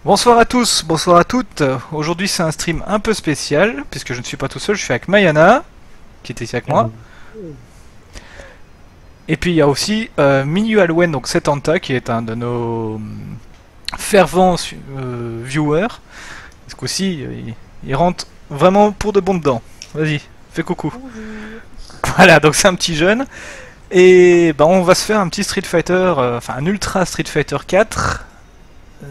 Bonsoir à tous, bonsoir à toutes. Aujourd'hui c'est un stream un peu spécial puisque je ne suis pas tout seul, je suis avec Mayana qui était ici avec moi. Hello. Et puis il y a aussi Minu Alwen, donc Setanta qui est un de nos fervents viewers. Ce coup-ci il rentre vraiment pour de bon dedans. Vas-y, fais coucou. Bonjour. Voilà, donc c'est un petit jeune. Et bah, on va se faire un petit Street Fighter, enfin un Ultra Street Fighter 4.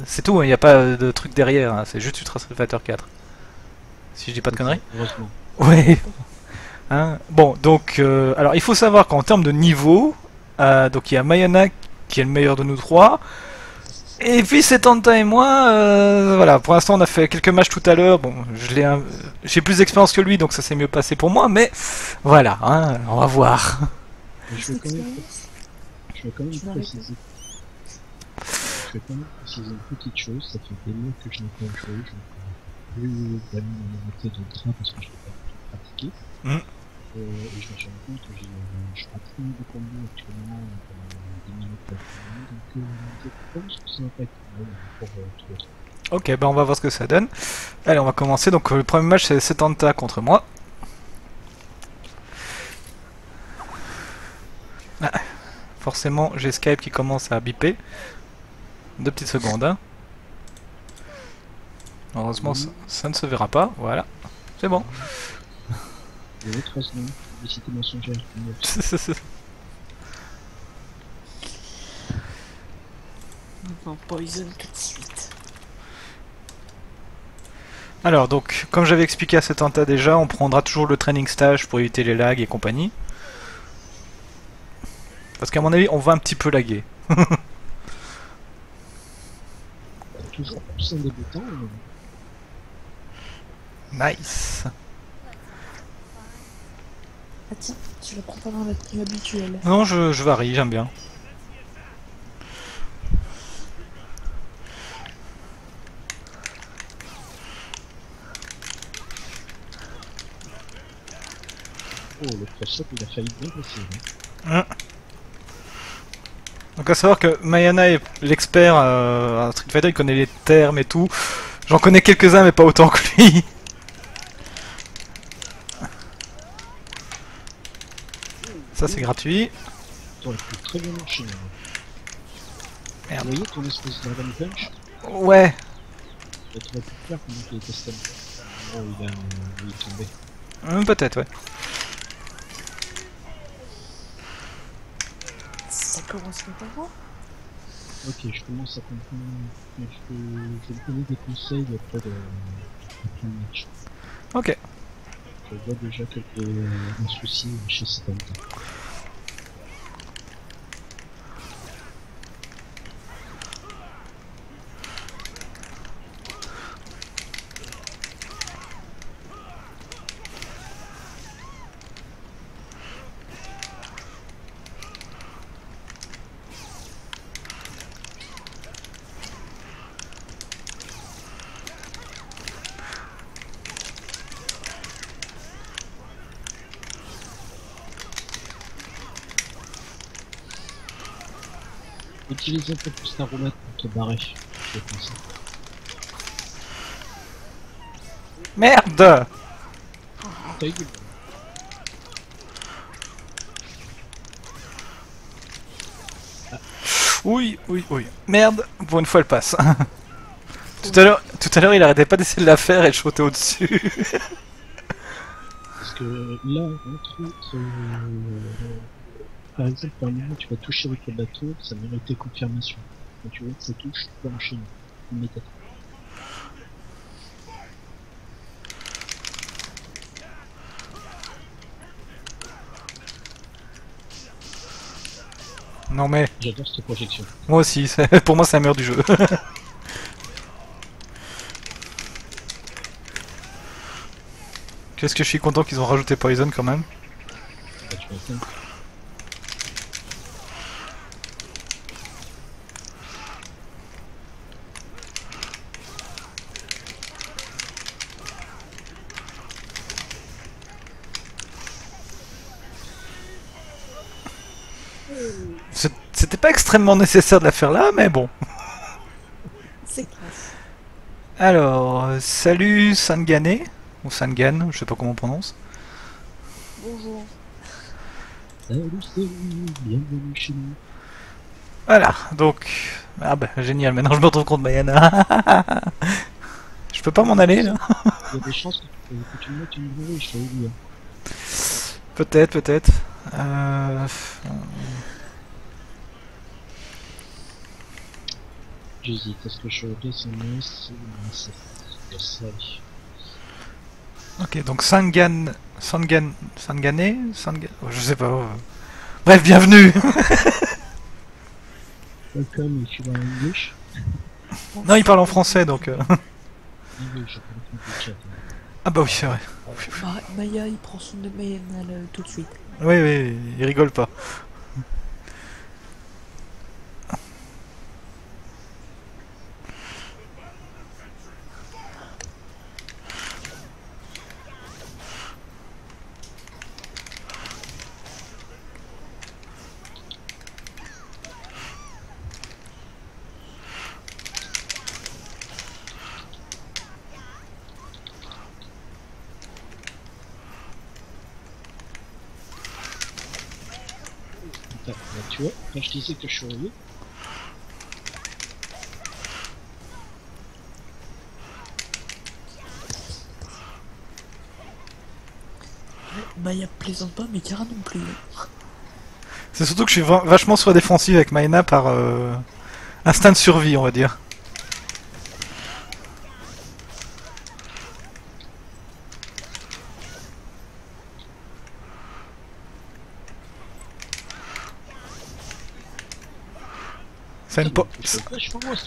C'est tout, il n'y a pas de truc derrière, hein, c'est juste Ultra Street Fighter 4. Si je dis pas de Ok, conneries. heureusement. Ouais. Hein, bon, donc, alors il faut savoir qu'en termes de niveau, donc il y a Mayana qui est le meilleur de nous trois, et puis c'est Tanta et moi, voilà, pour l'instant on a fait quelques matchs tout à l'heure, bon, j'ai plus d'expérience que lui, donc ça s'est mieux passé pour moi, mais voilà, hein, on va voir. Mais Plus d'expérience. je vais quand même Tu vas arrêter. préciser, je vais quand même préciser une petite chose, ça fait des mois que je n'ai pas joué, je n'ai plus d'amis dans mon de train parce que je n'ai pas du tout pratiqué. Mm. Et je me suis rendu compte que je prends plus de combos actuellement pendant 10 minutes par journée, donc je pense que ça va pas être mal pour tout le temps. Ok, ben on va voir ce que ça donne. Allez, on va commencer, donc le premier match c'est Tanta contre moi. Ah, forcément j'ai Skype qui commence à biper. 2 petites secondes, hein. Heureusement ça ne se verra pas, voilà, c'est bon. Il y avait 3 secondes, publicité mensongère. Enfin, Poison tout de suite. Alors donc, comme j'avais expliqué à Setanta déjà, on prendra toujours le training stage pour éviter les lags et compagnie. Parce qu'à mon avis, on va un petit peu laguer. Toujours plus un débutant, Nice. Ah tiens, tu le prends pas dans la team habituelle. Non, je varie, j'aime bien. oh, le press-up, il a failli bien passer. Hein. Donc à savoir que Mayana est l'expert à Street Fighter, il connaît les termes et tout. J'en connais quelques-uns mais pas autant que lui. Ça c'est gratuit. T'aurais pu très bien marcher. Merde. Vous voyez ton espèce d'Adam Punch? Ouais. Tu aurais pu le faire pendant qu'il était stun. Oh, il est tombé. Peut-être, ouais. Ça commence maintenant. Ok, je commence à comprendre. Mais je vais te donner des conseils après le match. Ok. Je vois déjà qu'il y a un souci chez Stan. Utilise un peu plus ta roulette pour te barrer. Je vais penser. Merde. T'as eu du Oui, oui, oui. Merde, pour une fois elle passe. Tout à l'heure, il arrêtait pas d'essayer de la faire et de sauter au-dessus. Parce que là, entre autres, par exemple, par moment, tu vas toucher avec le bateau, ça méritait confirmation. Quand tu vois que ça touche, tu peux enchaîner. Immédiatement. Non mais, J'adore cette projection. moi aussi, pour moi c'est la meilleure du jeu. Qu'est-ce que je suis content qu'ils ont rajouté Poison quand même. Là, tu vas atteindre. C'était pas extrêmement nécessaire de la faire là, mais bon. C'est classe. Alors, salut Sangane, ou Sangan, je sais pas comment on prononce. Bonjour. Salut, bienvenue chez nous. Voilà, donc... Ah bah génial, maintenant je me retrouve contre Mayana. Je peux pas m'en aller là. Il y a des chances que tu me mettes une brûlée, je t'avais dit. Peut-être, peut-être. J'hésite, est-ce que je redescends c'est ça. Ok, donc Sangane... Sangane... Je sais pas. Bref, bienvenue. Welcome if you are English. Non, il parle en français donc... English, je parle avec le chat. Ah bah oui, c'est vrai. Maya, il prend son de Mayana là, tout de suite. Oui, oui, il rigole pas. Là, tu vois, quand je disais que je suis revenu, Maya plaisante pas, mais Kara non plus. C'est surtout que je suis vachement sur la défensive avec Mayana par instinct de survie, on va dire. Ça a une ça.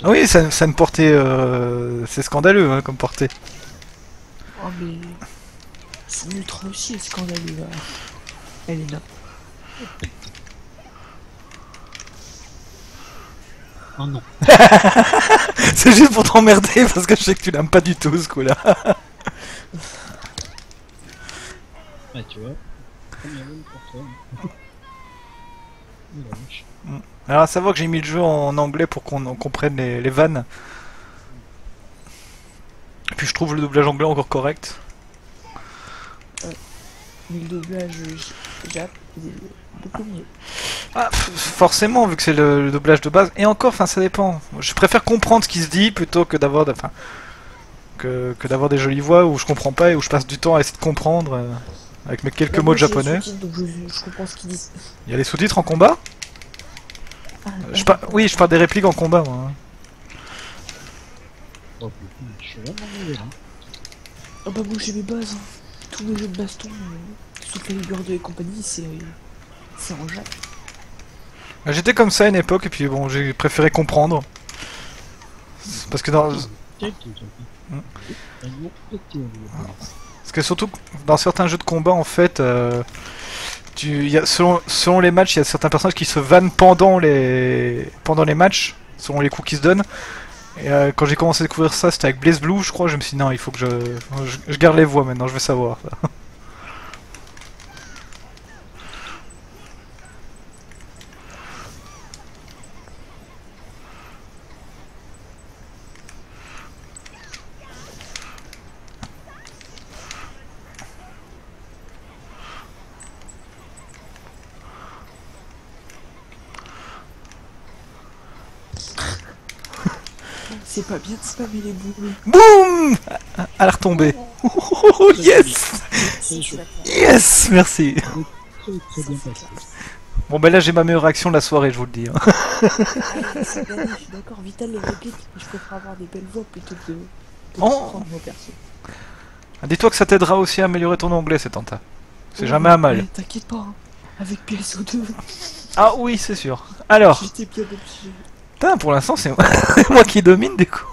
Oui, ça a une portée... C'est scandaleux hein, comme portée. Oh mais... Son ultra aussi est scandaleux là. Elle est là. Oh non. C'est juste pour t'emmerder parce que je sais que tu l'aimes pas du tout ce coup-là. Ah, tu vois, première ligne pour toi. Oh la vache. Alors à savoir que j'ai mis le jeu en anglais pour qu'on comprenne les vannes. Et puis je trouve le doublage anglais encore correct. Mais le doublage Jap, il est beaucoup mieux. Ah, forcément, vu que c'est le doublage de base. Et encore, enfin ça dépend. Je préfère comprendre ce qui se dit plutôt que d'avoir que d'avoir des jolies voix où je comprends pas et où je passe du temps à essayer de comprendre avec mes quelques Bah, mots moi, de j'ai les japonais. sous-titres, donc je comprends ce qu'ils disent. Il y a les sous-titres en combat Ah, Oui, je parle des répliques en combat moi. Oh putain, je suis vraiment mauvais là. Ah bah moi j'ai mes bases. Hein. Tous les jeux de baston, sauf les Libres 2 et compagnie, c'est en Jap. J'étais comme ça à une époque et puis bon, j'ai préféré comprendre. Parce que dans... Parce que surtout dans certains jeux de combat en fait, selon les matchs, il y a certains personnages qui se vannent pendant les matchs, selon les coups qui se donnent. Et quand j'ai commencé à découvrir ça, c'était avec Blaze Blue, je crois. Je me suis dit non, il faut que je garde les voix maintenant. Je veux savoir. C'est pas bien de spammer les boules. Boum! À la retombée. Oh, yes! Yes! Merci. Très bien passé. Bon ben là j'ai ma meilleure action de la soirée, je vous le dis. Hein. C'est gagné, je suis d'accord. Vital les répliques, mais je préfère avoir des belles voix plutôt que de Oh. prendre mon perso. Dis-toi que ça t'aidera aussi à améliorer ton anglais, cet Tenta. C'est jamais un mal. T'inquiète pas, hein. Avec PSO2, Ah oui, c'est sûr. Alors, j'étais bien obligé. putain, pour l'instant c'est moi qui domine du coup.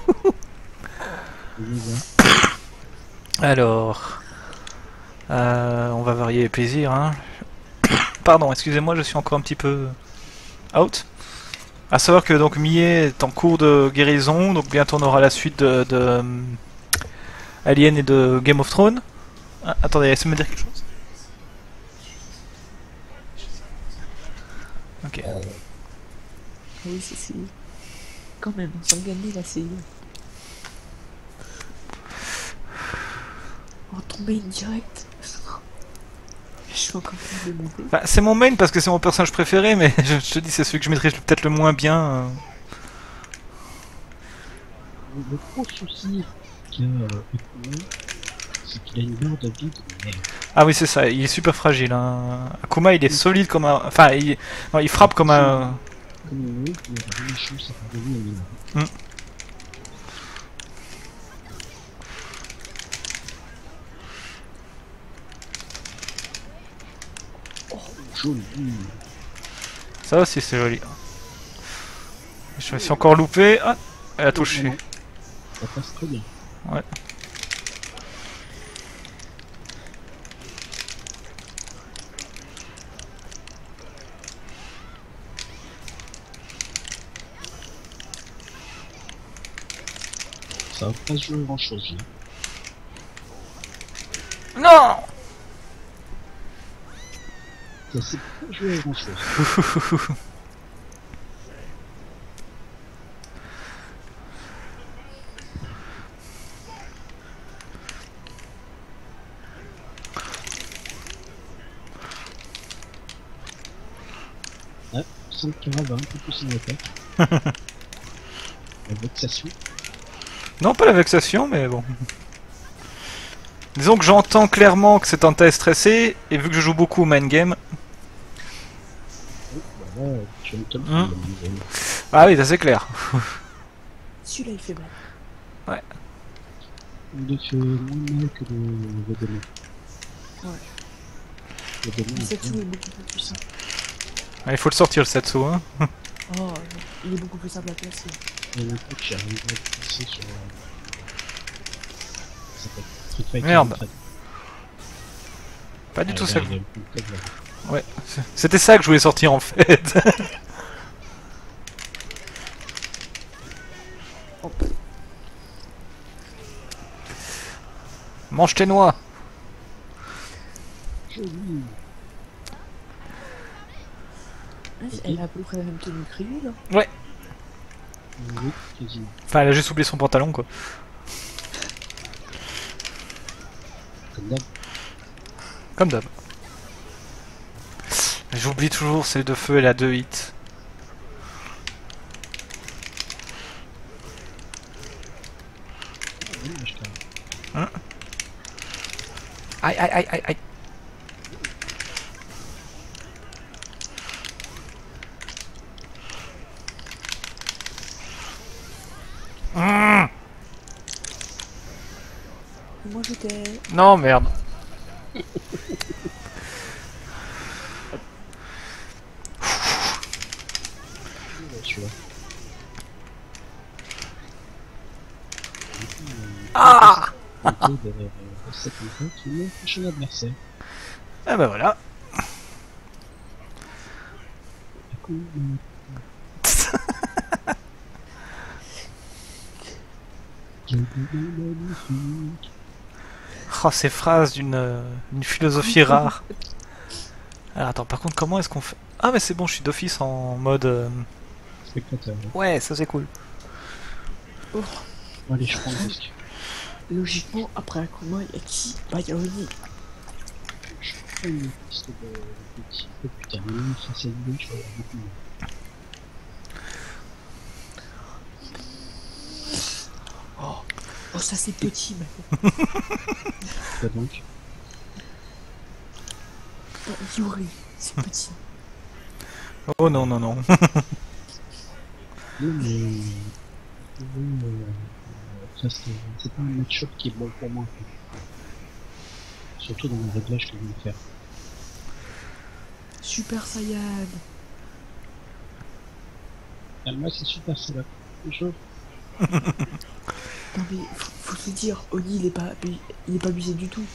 Alors, on va varier les plaisirs. Hein. Pardon, excusez-moi, je suis encore un petit peu out. À savoir que donc Mie est en cours de guérison, donc bientôt on aura la suite de Alien et de Game of Thrones. Ah, attendez, essayez de me dire quelque chose. Ok. Oui, c'est. Quand même, sans gagner là, c'est. main direct. Je suis encore plus démonté. Bah, c'est mon main parce que c'est mon personnage préféré, mais je te dis, c'est celui que je maîtrise peut-être le moins bien. Le gros souci qu'a Akuma, c'est qu'il a une barre de vie de merde. Ah oui, c'est ça, il est super fragile. Hein. Akuma, il est solide comme un. Enfin, non, il frappe comme un. Comme un mec, il a vraiment chance à faire de vie à une. Oh, joli. Ça aussi, c'est joli. Je me suis encore loupé. Ah, elle a touché. Ça passe très bien. Ouais. Ça va pas se jouer grand chose. Non. Ça s'est pas joué grand chose. Ah, Sankara va un peu plus en attaque. La vexation. Non, pas la vexation, mais bon. Disons que j'entends clairement que c'est un test stressé, et vu que je joue beaucoup au main game. Bah là, tu entends la mise. Ah oui, ça c'est clair. Celui-là il fait mal. Il fait moins mal que le démon. Ouais. Le démon, Le il Setsu est beaucoup plus puissant. Ah, il faut le sortir le Setsu, hein. Oh non, il est beaucoup plus simple à placer. y a un truc que j'arrive à passer sur. Ça s'appelle Street Fighter. Merde. Ultra. Pas du tout là, ça. il y a le coup de tête, là. Ouais, c'était ça que je voulais sortir en fait. Hop. Mange tes noix. Joli. Elle a à peu près la même tenue que Ryu là. Ouais. Oui, quasiment. Enfin, elle a juste oublié son pantalon quoi. Comme d'hab. Comme d'hab. J'oublie toujours celle de feu, elle a 2 hits. Oui, mais je t'en- Aïe aïe aïe aïe aïe. Mmh. Moi j'étais. Non merde. celui-là. Ah. Un peu de cette méthode qui est le prochain adversaire. Ah bah voilà. Du coup, magnifique. Oh, ces phrases d'une philosophie rare. Alors attends, par contre, comment est-ce qu'on fait? Ah mais c'est bon, je suis d'office en mode... Spectateur. Ouais, ça c'est cool. Oh. Bon, allez, je prends le disque. Logiquement, après Akuma, il y a qui? Bah, il y a Oni. Je prends une piste de petit peu plus terminée. Face à lui, je vais avoir beaucoup mieux. Oh, ça c'est petit maintenant. Quoi donc? Oh, Yuri, c'est petit. Oh non, non, non. Non, mais. Ça, c'est pas un match-up qui est bon pour moi. Surtout dans les réglages que je viens de faire. Super Saiyan. Moi, c'est super, c'est là. Je... Non mais, faut se dire, Oni il est pas abusé du tout.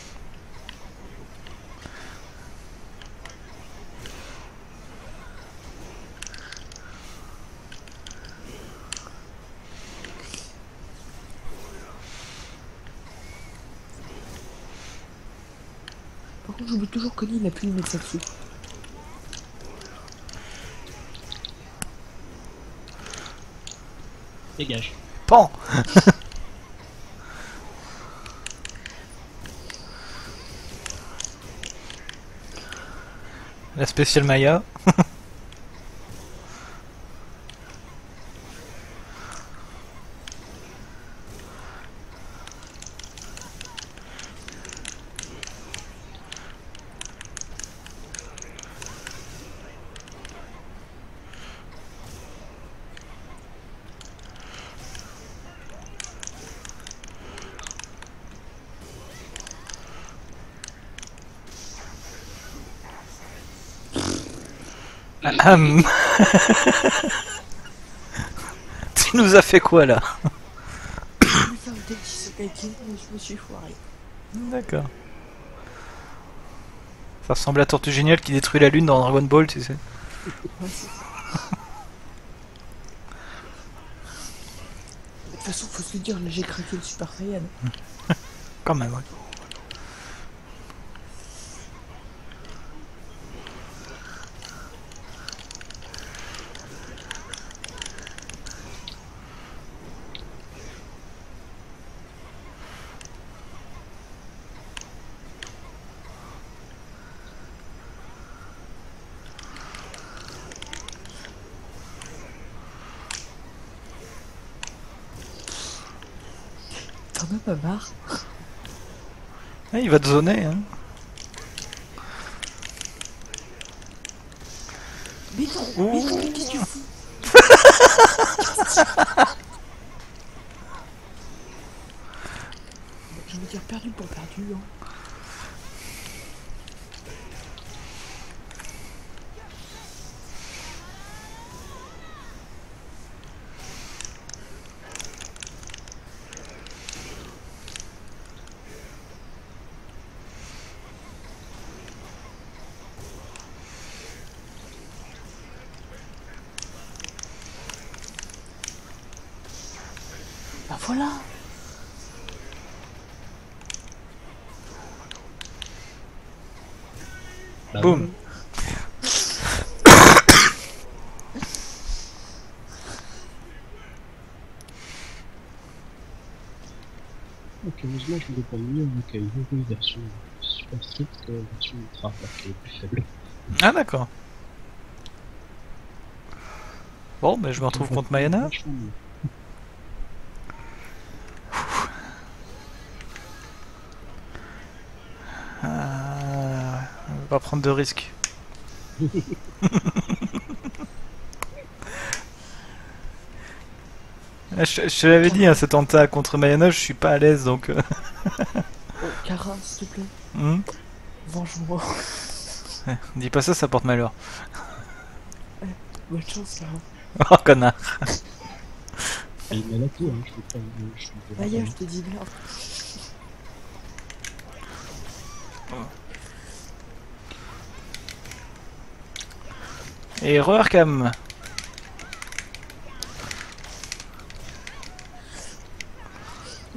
Par contre, j'oublie toujours qu'Oni il a pu lui mettre ça dessus. Dégage. Pan. La spéciale Maya. Ahem. Tu nous as fait quoi là? Je vais faire le défi Sokaikin, mais je me suis foiré. D'accord. Ça ressemble à Tortue Géniale qui détruit la lune dans Dragon Ball, tu sais. Ouais, c'est ça. De toute façon, faut se le dire, là j'ai craqué le Super Saiyan. Quand même, ouais. T'en as pas marre? Eh, il va te zoner, hein. Mais non, mais qu'est-ce que tu fous? J'ai envie de dire perdu pour perdu, hein. Bah voilà. Bah, Boum. donc heureusement, je me dépends mieux avec une nouvelle version Super Street que la version Ultra, parce qu'elle est plus faible. Ah d'accord. Bon, ben je me retrouve contre Mayana. Vachement mieux. On va pas prendre de risques. Ah, je te l'avais dit, hein, cet Anta contre Mayana, je suis pas à l'aise donc. Oh, Kara, s'il te plaît, Hmm. venge-moi. Dis pas ça, ça porte malheur. Bonne chance, Kara. Oh connard. Elle m'a la tour, hein, je peux pas. Je peux Maya, je te dis merde. Et re-Arkham.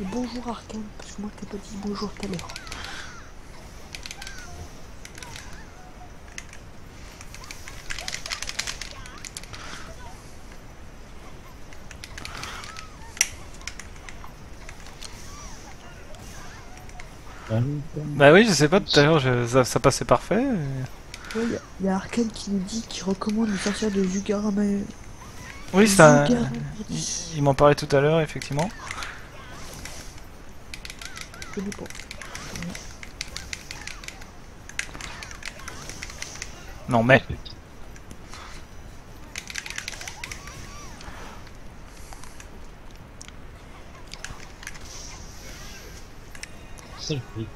Et bonjour Arkane, parce que moi je t'ai pas dit bonjour tout à l'heure. Bah oui, je sais pas, tout à l'heure ça passait parfait. Ouais, y a Arkane qui nous dit qu'il recommande de sortir de Zugara mais... Oui, c'est un... Zugara. Il m'en parlait tout à l'heure, effectivement. Je connais pas. Non mais... Sale prix.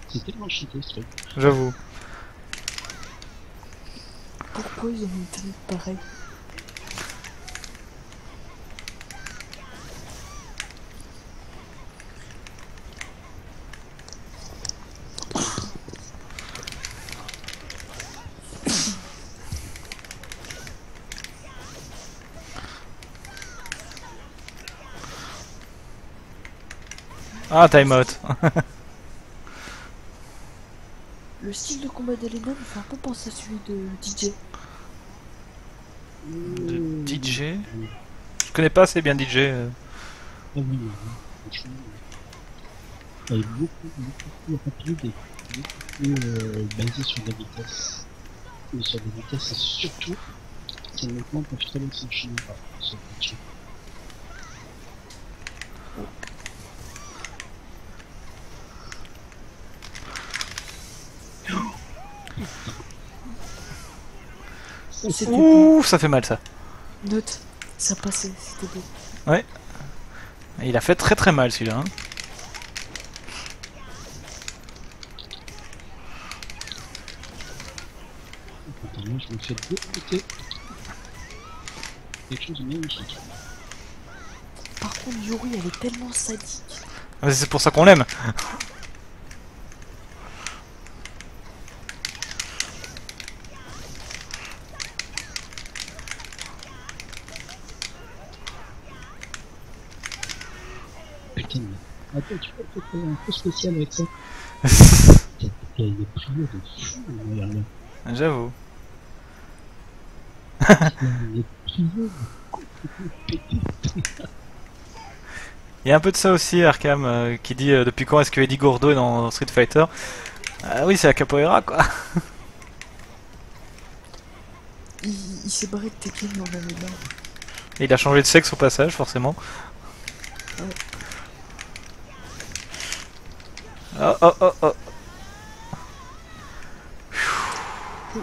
C'est tellement cheaté ce truc. J'avoue. Pourquoi ils ont mis un truc pareil? Ah, time out. Le style de combat d'Elena me fait un peu penser à celui de DJ. De DJ. Je connais pas assez bien DJ. Ah oui, franchement. Elle est beaucoup plus rapide et beaucoup plus basée sur la vitesse. Et sur la vitesse, et surtout, c'est maintenant peuvent très bien s'enchaîner par ce match. C'était beau. Ouh, ça fait mal ça. Note, ça passait, c'était beau. Ouais. Il a fait très très mal celui-là. Hein. Attends, moi je me fais dégoûter. Quelque chose de magnifique. Par contre, Yuri, elle est tellement sadique. Mais c'est pour ça qu'on l'aime. Putain, mais... Attends, tu peux peut-être faire un peu spécial avec ça. Il y a des prières de fou, regarde là. J'avoue. Il y a des prières de complètement pété. Il y a un peu de ça aussi, Arkham, qui dit depuis quand est-ce que Eddie Gordo est dans Street Fighter. Ah oui, c'est la capoeira quoi. Il s'est barré de Tekken, mais on avait marre. Et il a changé de sexe au passage, forcément. Ouais. Oh oh oh oh.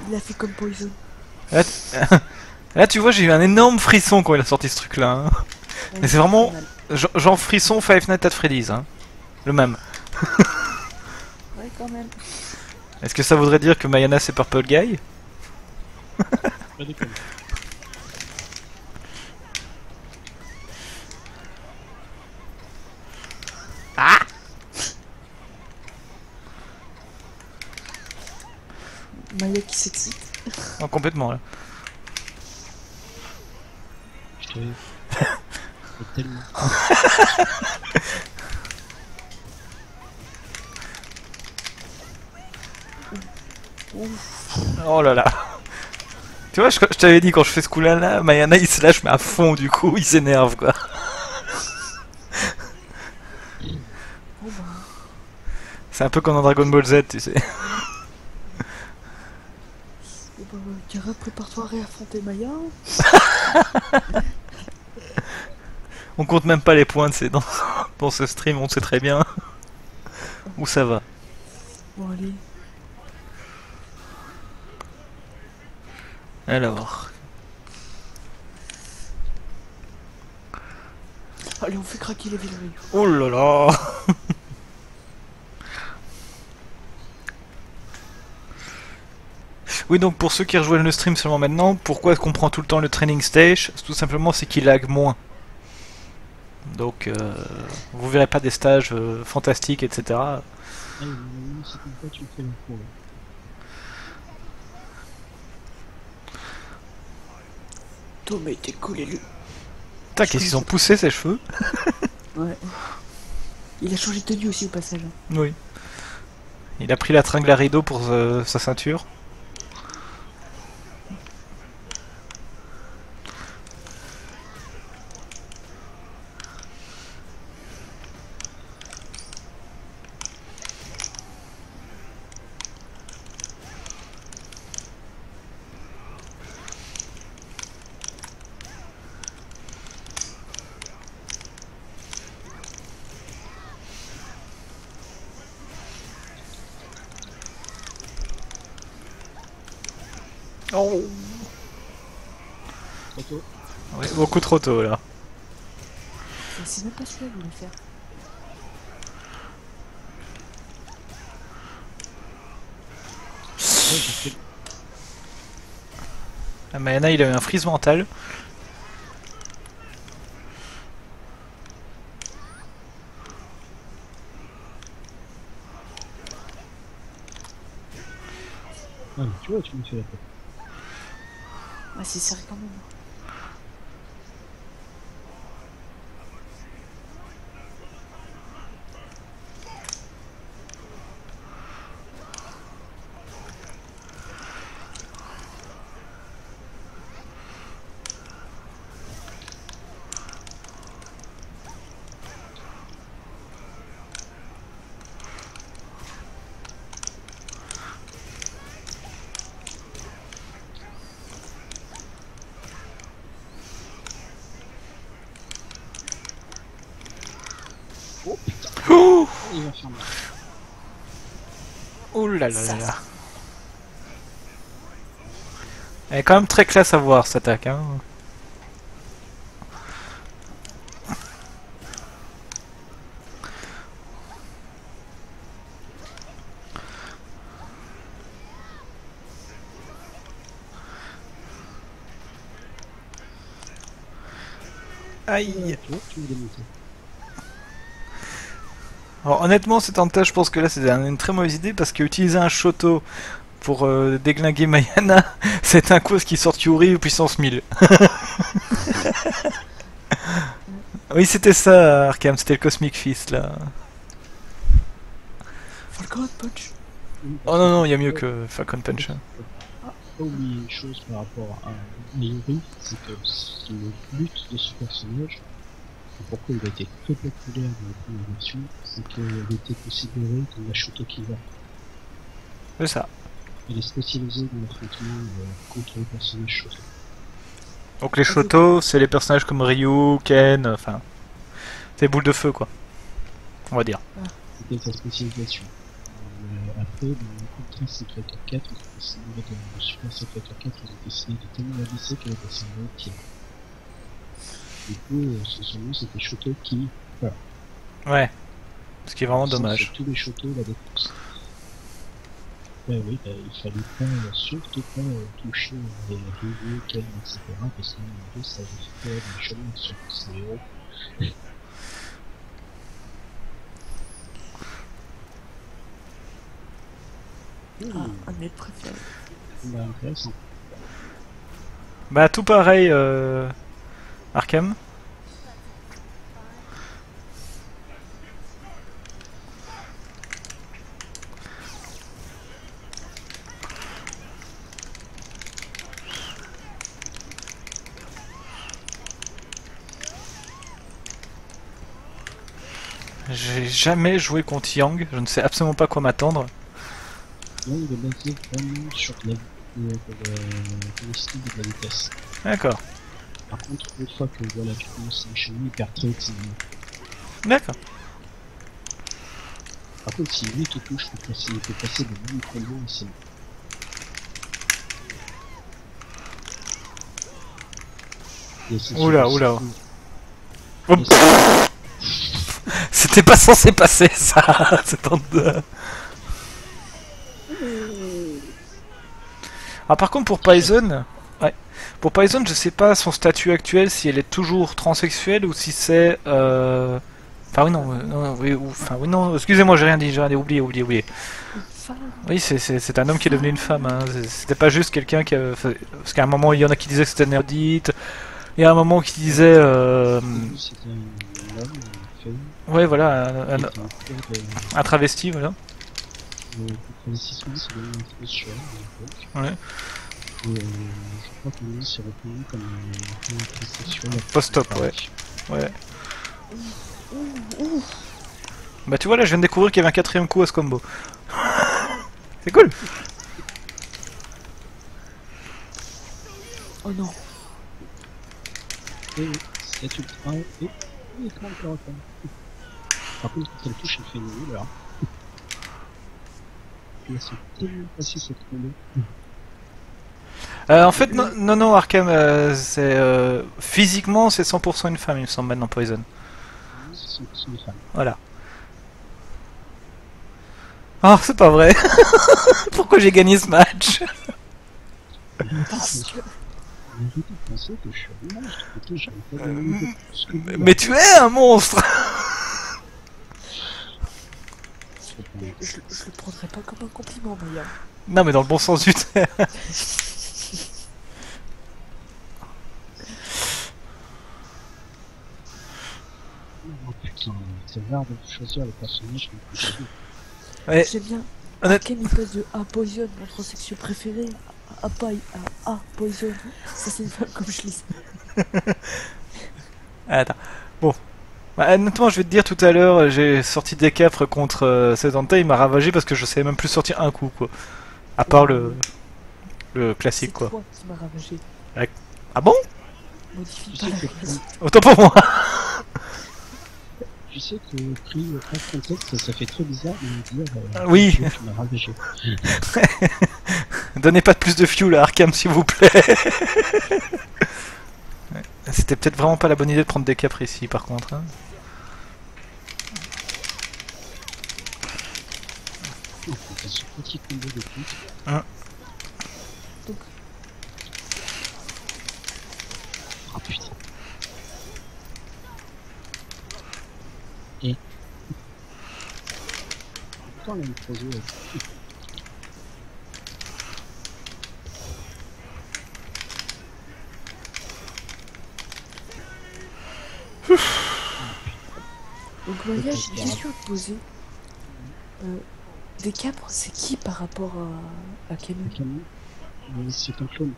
Il a fait comme Poison. Là, tu vois, j'ai eu un énorme frisson quand il a sorti ce truc-là. Hein. Ouais, Mais c'est vraiment mal. genre frisson Five Nights at Freddy's. Hein. Le même. Ouais, quand même. Est-ce que ça voudrait dire que Mayana c'est Purple Guy? Pas déconner. Maya qui s'excite. Oh, complètement là. Je te... C'est tellement... Oh là là. Tu vois, je t'avais dit quand je fais ce coup-là, là, Mayana il se lâche mais à fond du coup, il s'énerve quoi. Bon bah, C'est un peu comme dans Dragon Ball Z, tu sais. bon bah, Kara, prépare-toi à réaffronter Maya. On compte même pas les points, tu sais, dans ce stream, on sait très bien où ça va. Bon, allez. Alors. Allez, on fait craquer les Villeray. Oh là là. Oui, donc pour ceux qui rejoignent le stream seulement maintenant, pourquoi est-ce qu'on prend tout le temps le training stage? Tout simplement, c'est qu'il lag moins. Donc, vous verrez pas des stages fantastiques, etc. Allez, normalement, c'est comme ça que tu fais le coup. Tom a été collé lui. Putain, qu'est-ce qu'ils ont poussé ces cheveux? Ouais. Il a changé de tenue aussi au passage. Oui. Il a pris la tringle à rideau pour sa ceinture. Oh. Trop tôt. Oui, beaucoup trop tôt là. C'est même pas celui-là qu'il voulait faire. Ouais, j'ai fait... Ah, Mayana, il a eu un freeze mental. Ah, mais tu vois, tu me fais la tête. Ah, c'est serré quand même. Oh putain, Ouh, il va faire mal. ouh là là là là. Elle est quand même très classe à voir cette attaque. Hein. Aïe. Tu vois, tu veux démonter. Alors, honnêtement, cette tentative, je pense que là c'est une très mauvaise idée parce qu'utiliser un Shoto pour déglinguer Mayana, c'est un cause qui sort Yuri puissance 1000. Oui, c'était ça, Arkham, c'était le Cosmic Fist là. Falcon Punch. Oh non, non, il y a mieux que Falcon Punch. Hein. Pas oublier une chose par rapport à Yuri, c'est que le but de ce personnage, et pourquoi il a été très populaire dans la première version, c'est qu'il était considéré comme la Shoto Kiva. C'est ça. Il est spécialisé dans l'affrontement contre les personnages Shoto. Donc les Shoto, c'est les personnages comme Ryu, Ken, enfin... C'est boules de feu quoi. On va dire. C'était sa spécialisation. Après, dans Ultra Street Fighter 4, dans Super Street Fighter 4, ils ont décidé de tellement l'abaisser qu'elle est passée en tir. Du coup, son nom c'était Shoto Kimi. Voilà. Ouais. Ce qui est vraiment Sur dommage. tous les Shoto, la défense. Ouais, oui, bah, il fallait pas, surtout pas toucher les Ryu, Ken, etc. Parce que les deux, ça avait fait des chemins sur ces héros. Ah, un de mes préférés. Bah, intéressant. Bah tout pareil, Arkham. J'ai jamais joué contre Yang, je ne sais absolument pas quoi m'attendre. Là, il est basé vraiment sur le style de la vitesse. D'accord, Par contre, une fois que voilà, tu commences à enchaîner, il perd très vite. d'accord. Par contre, si lui te touche, il peut passer de même combo et c'est bon. Oula, oula. Oh, c'était pas censé passer ça, cette bande de... Ah par contre pour Poison, ouais. Pour Poison je sais pas son statut actuel si elle est toujours transsexuelle ou si c'est enfin oui non, non oui, enfin oui non, excusez-moi j'ai rien dit, oublié. Femme. Oui c'est un homme qui est devenu une femme, hein. C'était pas juste quelqu'un qui a... Parce qu'à un moment il y en a qui disaient que c'était nerdite, il y a un moment qui disait C'était un homme, une femme, ouais voilà, qui était en cours de un travesti voilà. travestissement, c'est devenu un sexuel à l'époque. Ouais. Et je crois que lui s'est reconnu comme un transsexuel. Post-op, ouais. Bah tu vois là je viens de découvrir qu'il y avait un quatrième coup à ce combo. C'est cool. Oh non. Et c'est ultra. Et il est quand même encore. Par contre, quand elle touche, elle fait une là. Ils sont tellement passés cette combo. En fait non Arkham c'est physiquement c'est 100% une femme il me semble maintenant Poison. Ce sont des femmes. Voilà. Oh c'est pas vrai. Pourquoi j'ai gagné ce match? Parce que... J'ai pensé que je suis un monstre. Écoutez, j'avais pas gagné plus que lui, là. Mais tu es un monstre. Je le prendrais pas comme un compliment, Maya. Non mais dans le bon sens du terme. Oh putain, c'est rare de choisir les personnages les plus jolis. Ouais. J'aime bien. Honnête- Arkham il passe de A Poison, mon transsexuel préféré, à A Poison. Ça c'est une femme comme je lis. Attends. Bon. Bah, honnêtement, je vais te dire tout à l'heure, j'ai sorti des capres contre Sedanta, il m'a ravagé parce que je savais même plus sortir un coup, quoi. À part le classique, C'est quoi. toi qui m'as ravagé. Ah bon? Modifie Tu pas sais la que classe. Autant pour moi. tu sais que pris hors contexte, ça fait très bizarre de me dire Oui. tu m'as ravagé. Donnez pas plus de fuel à Arkham, s'il vous plaît. Ouais. C'était peut-être vraiment pas la bonne idée de prendre des capres ici, par contre. Hein. Donc, on a ce petit combo de plus. Donc, Oh putain. Et pourquoi on a une proso donc Maya, j'ai une question à te poser. Des capres, c'est qui par rapport à Camille? Camille, c'est un clone.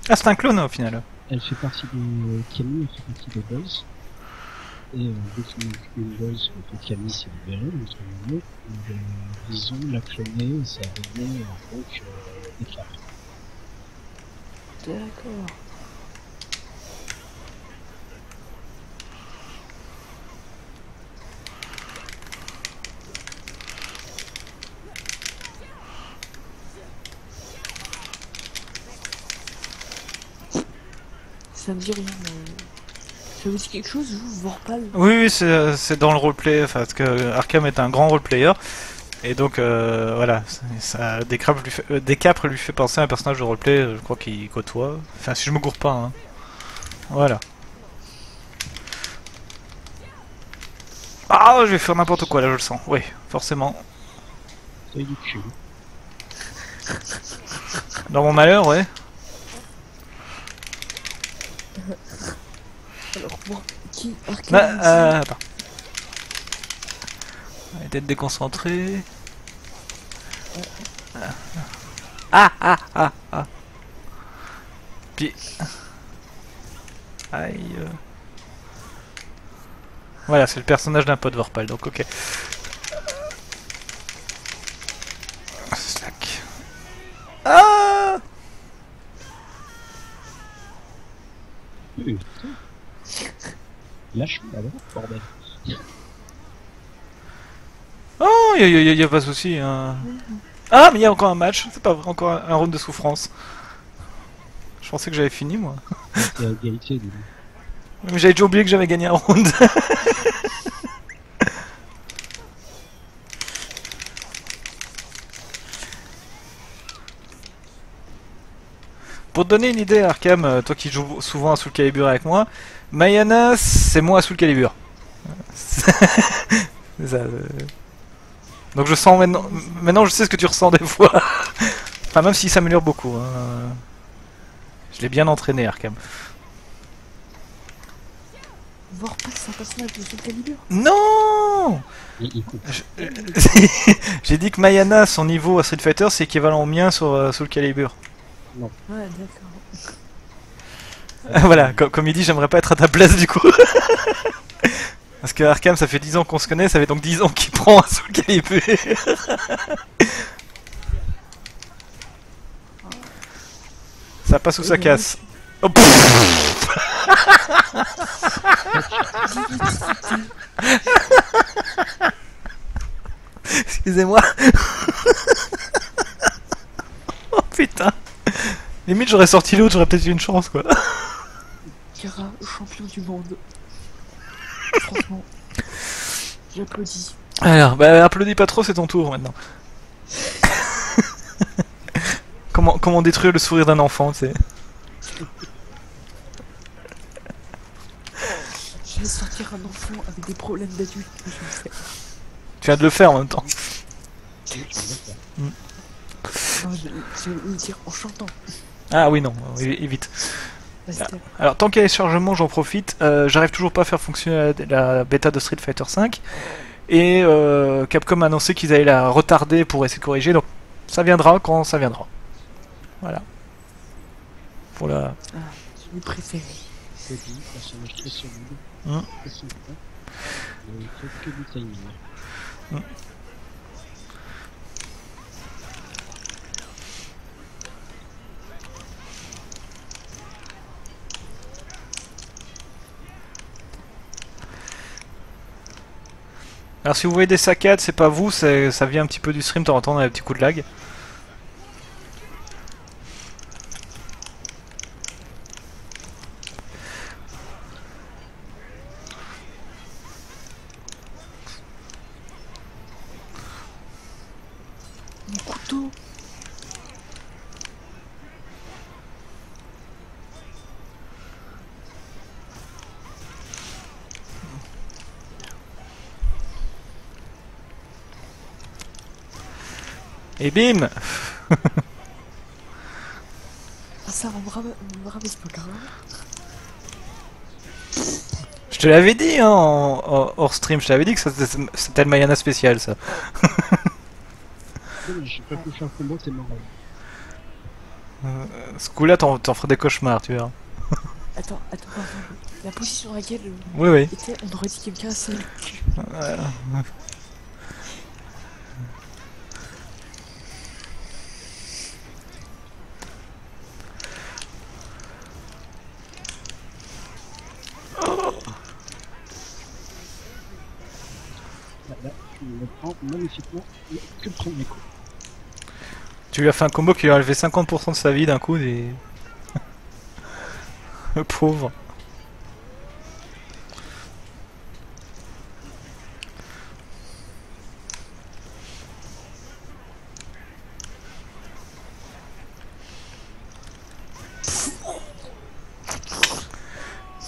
Ah, c'est un clone au final. Elle fait partie de Camille, elle fait partie des Boys. Et dès qu'une Boys, Camille s'est libérée, entre guillemets, disons la cloner, et ça a donné donc des capres. D'accord. Ça me dit rien, mais... Ça vous dit quelque chose, vous, Vorpal? Oui, c'est dans le roleplay, enfin, parce que Arkham est un grand roleplayer. Et donc, voilà, ça, des capres lui fait penser à un personnage de roleplay, je crois qu'il côtoie. Enfin, si je me gourre pas, hein. Voilà. Ah, je vais faire n'importe quoi, là, je le sens. Oui, forcément. T'as eu du cul. Dans mon malheur, ouais. Alors, moi, qui Arkham Attends. Arrêtez de déconcentrer. Ah. Puis... Aïe. Voilà, c'est le personnage d'un pote Vorpal, donc ok. Slack. Ah. Lâche-moi là-bas, bordel. Oh, y a pas de souci. Hein. Ah, mais il y a encore un match. C'est pas vrai, encore un round de souffrance. Je pensais que j'avais fini, moi. C'est à égalité, du coup. Mais j'avais déjà oublié que j'avais gagné un round. Pour te donner une idée, Arkham, toi qui joues souvent à Soul Calibur avec moi, Mayana, c'est moi à Soul Calibur. C'est ça, donc je sens maintenant je sais ce que tu ressens des fois. Enfin, même s'il s'améliore beaucoup. Hein. Je l'ai bien entraîné, Arkham. Vorpal, c'est un personnage de Soul Calibur? Non. J'ai dit que Mayana, son niveau à Street Fighter, c'est équivalent au mien sur Soul Calibur. Non. Ouais, d'accord. Voilà, comme il dit, j'aimerais pas être à ta place du coup. Parce que Arkham, ça fait 10 ans qu'on se connaît, ça fait donc 10 ans qu'il prend un Soul Calibur. Ça passe ou ça casse. Oh, excusez-moi. Oh putain. Limite j'aurais sorti l'autre, j'aurais peut-être eu une chance quoi. Kara, champion du monde. Franchement, j'applaudis. Alors, bah applaudis pas trop, c'est ton tour maintenant. Comment détruire le sourire d'un enfant, tu sais. Je vais sortir un enfant avec des problèmes d'adulte, je vais le faire. Tu viens de le faire en même temps. Non, je vais le dire en chantant. Ah oui, non, évite. Vas-y, Alors, tant qu'il y a les chargements, j'en profite. J'arrive toujours pas à faire fonctionner la bêta de Street Fighter V. Et Capcom a annoncé qu'ils allaient la retarder pour essayer de corriger. Donc, ça viendra quand ça viendra. Voilà. Pour la... Ah, j'ai mes préférés. Cody, personnage très solide, très sympa, et il faut que du timing. Alors si vous voyez des saccades, c'est pas vous, ça vient un petit peu du stream, de temps en temps on a des petits coups de lag. Mon couteau. Et bim. Ah ça, on me ramène pas grave. Je te l'avais dit hein, hors stream, je t'avais dit que c'était le Mayana spécial ça. Non, mais j'ai pas pu faire le combo, c'est marrant. Ce coup là t'en ferais des cauchemars, tu vois. Attends, pardon. La position dans laquelle Oui oui. était, on aurait dit quelqu'un assez... Là, il me prend magnifiquement que le premier coup. Tu lui as fait un combo qui lui a enlevé 50% de sa vie d'un coup et... Le pauvre.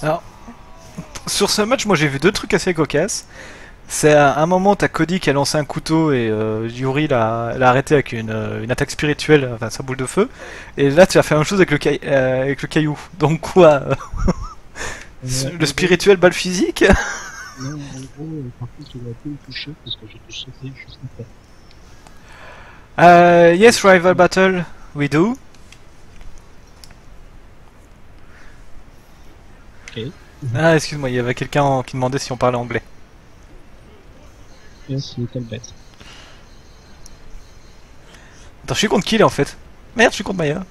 Alors, sur ce match, moi j'ai vu deux trucs assez cocasses. C'est à un moment, t'as Cody qui a lancé un couteau et Yuri l'a arrêté avec une attaque spirituelle, enfin sa boule de feu. Et là, tu as fait la même chose avec avec le caillou. Donc quoi le spirituel bat le physique? Non, en gros, par contre, il aurait pu me toucher parce que j'ai dû sauter juste après. Yes, rival battle, we do. Ok. Ah, excuse-moi, il y avait quelqu'un qui demandait si on parlait anglais. Yes, little bête. Attends, je suis contre qui là en fait? Merde, je suis contre Maya.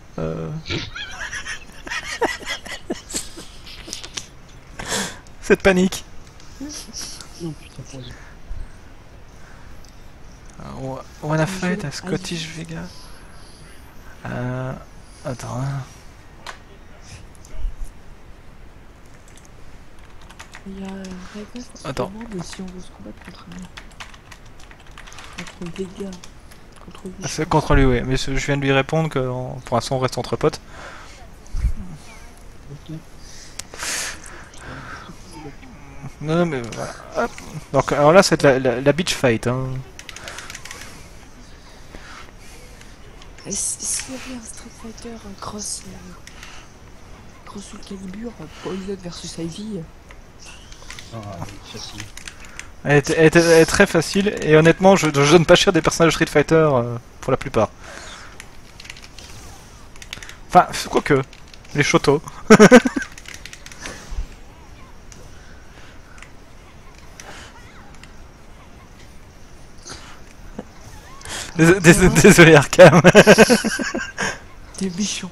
Cette panique. Non, putain, pause. Wanna fight a Scottish Vega? Attends. Hein. Il y a Raven qui Attends. demande si on veut se combattre contre lui. Contre Vega. Contre lui. C'est contre lui, oui. Mais je viens de lui répondre que pour l'instant on reste entre potes. Ok. Non, non, mais voilà. Hop. Donc, alors là, c'est la beach fight. Hein. S'il y avait un Street Fighter cross Soul Calibur, Poison versus Ivy, Ah, facile. Elle est très facile et honnêtement, je donne pas cher des personnages de Street Fighter pour la plupart. Enfin, quoique, les Shoto. Désolé Arkham. t'es méchant.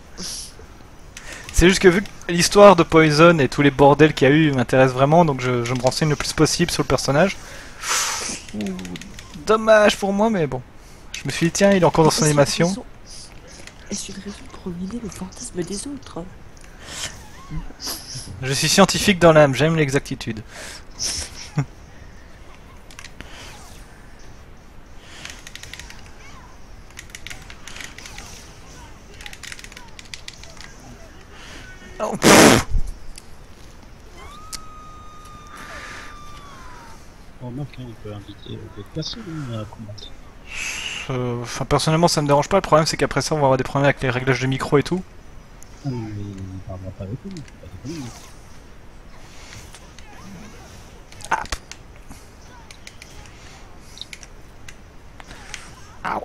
C'est juste que vu que l'histoire de Poison et tous les bordels qu'il y a eu m'intéressent vraiment, donc je me renseigne le plus possible sur le personnage. Dommage pour moi, mais bon. Je me suis dit, tiens, il est encore dans son animation. Est-ce une raison pour ruiner le fantasme des autres? Je suis scientifique dans l'âme, j'aime l'exactitude. Oh, Remarque, hein, on peut inviter d'autres personnes à combattre. Enfin, personnellement, ça me dérange pas. Le problème, c'est qu'après ça, on va avoir des problèmes avec les réglages de micro et tout. Ah, mais on parlera pas avec eux, pas déconner. Au.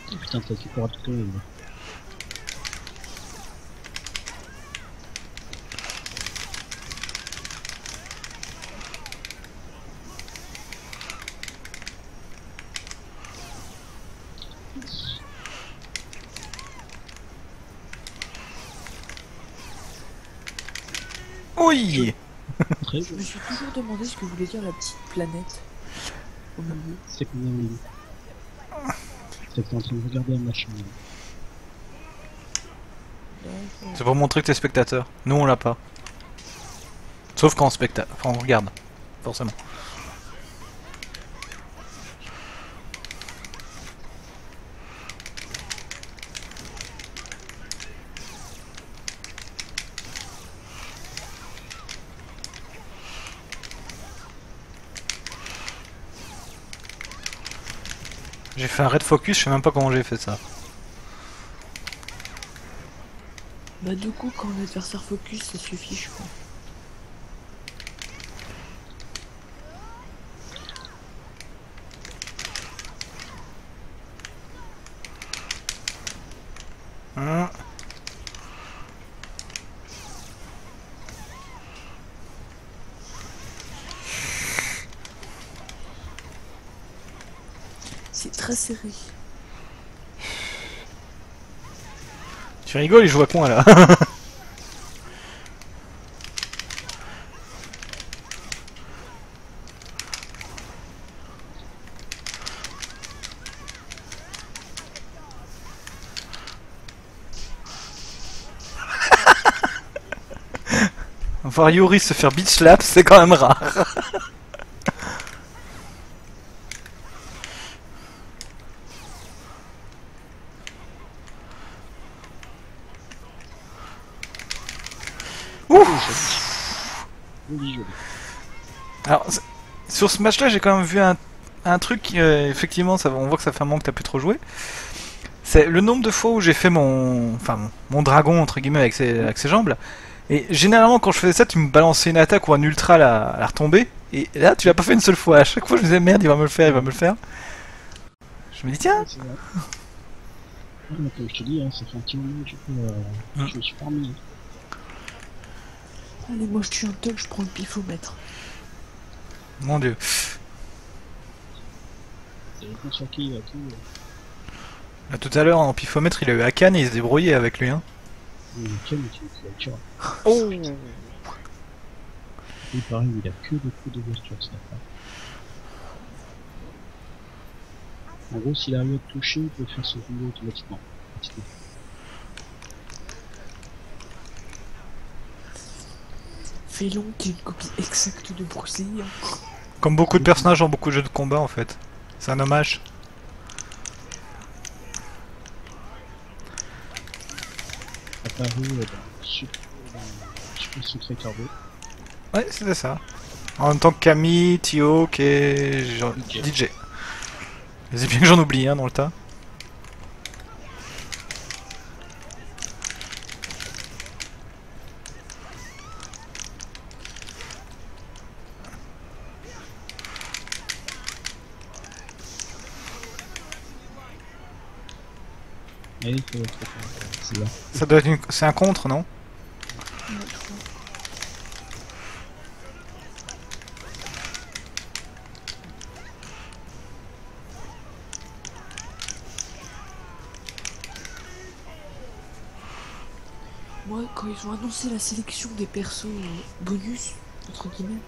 Oh, putain, t'as qui pourra tout là. Oui. Très Je me suis toujours demandé ce que voulait dire la petite planète au milieu. c'est qu'on a eu. C'est que t'es en train de regarder un match. C'est pour montrer que t'es spectateur. Nous on l'a pas. Sauf quand on spectate. Enfin on regarde. Forcément. J'ai fait un raid focus, je sais même pas comment j'ai fait ça. Bah du coup, quand l'adversaire focus, ça suffit, je crois. Hein. C'est très serré. Tu rigoles, il joue à quoi là? Voir Yuri se faire beat slap, c'est quand même rare. Joli, joli. Alors, sur ce match-là, j'ai quand même vu un truc, effectivement, on voit que ça fait un moment que t'as plus trop joué. C'est le nombre de fois où j'ai fait mon dragon, entre guillemets, avec ses jambes. Là. Et généralement, quand je faisais ça, tu me balançais une attaque ou un ultra à la retomber. Et là, tu l'as pas fait une seule fois. À chaque fois, je me disais, merde, il va me le faire, il va me le faire. Je me dis, tiens. C'est vrai. Ouais, comme je te dis, hein, ça fait un petit moment que je me suis pas remis. Allez, moi je tue un tel, je prends le pifomètre. Mon dieu. Et quand sur qui il a tout. Là, tout à l'heure, en pifomètre, il a eu Akan et il se débrouillait avec lui. Hein. Il est calme, tu vois. Oh. Et pareil, il a que des coups de voiture, ça va. En gros, s'il arrive à te toucher, il peut faire son combo automatiquement. Félon qui est une copie exacte de Bruce Lee. Hein. Comme beaucoup de personnages dans beaucoup de jeux de combat, en fait. C'est un hommage. Apparu dans Super Secret Cargo. Ouais, c'était ça. En même temps que Camille, Tio, et DJ. C'est bien que j'en oublie, hein, dans le tas. Allez, c'est là. Ça doit être c'est un contre, non? Ouais, je crois. Moi, quand ils ont annoncé la sélection des persos bonus, entre guillemets,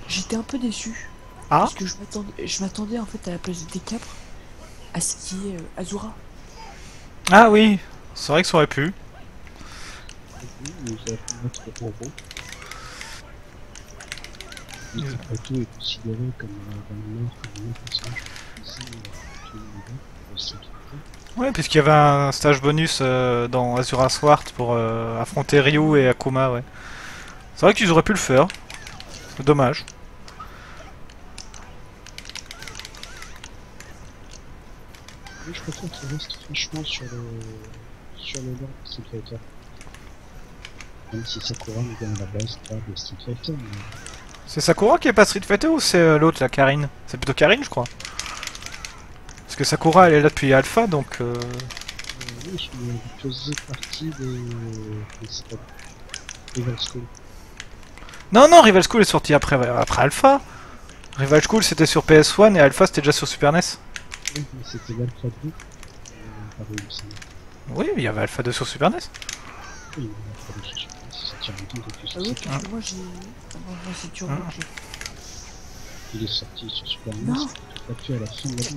j'étais un peu déçu. Ah? Parce que je m'attendais en fait à la place de Decapre à ce qui est Azura. Ah oui, c'est vrai que ça aurait pu. Nous allons mettre au robot. Et après tout est considéré comme dans le Nord comme un personnage ici, tout le monde aussi. Ouais, puisqu'il y avait un stage bonus dans Azura Sword pour affronter Ryu et Akuma, ouais. C'est vrai qu'ils auraient pu le faire. C'est dommage. Oui, je préfère qu'il reste franchement sur le lore de Street Fighter. Même si Sakura nous donne la base pas de Street Fighter, mais... C'est Sakura qui est pas Street Fighter ou c'est l'autre, la Karine? C'est plutôt Karine, je crois. Parce que Sakura, elle est là depuis Alpha, donc... oui, je faisais partie des Rival School. Non, non, Rival School est sorti après Alpha. Rival School, c'était sur PS1 et Alpha, c'était déjà sur Super NES. Oui, mais c'était l'Alpha 2. Pas réussi. Oui, il y avait Alpha 2 sur Super NES. Oui, l'Alpha 2 sur Super NES. C'est sorti en même temps que plus Ah oui, parce que moi j'ai. Ah non, moi c'est Turbo que j'ai. Il est sorti sur Super NES, Non. tout à fait à la fin de la vie.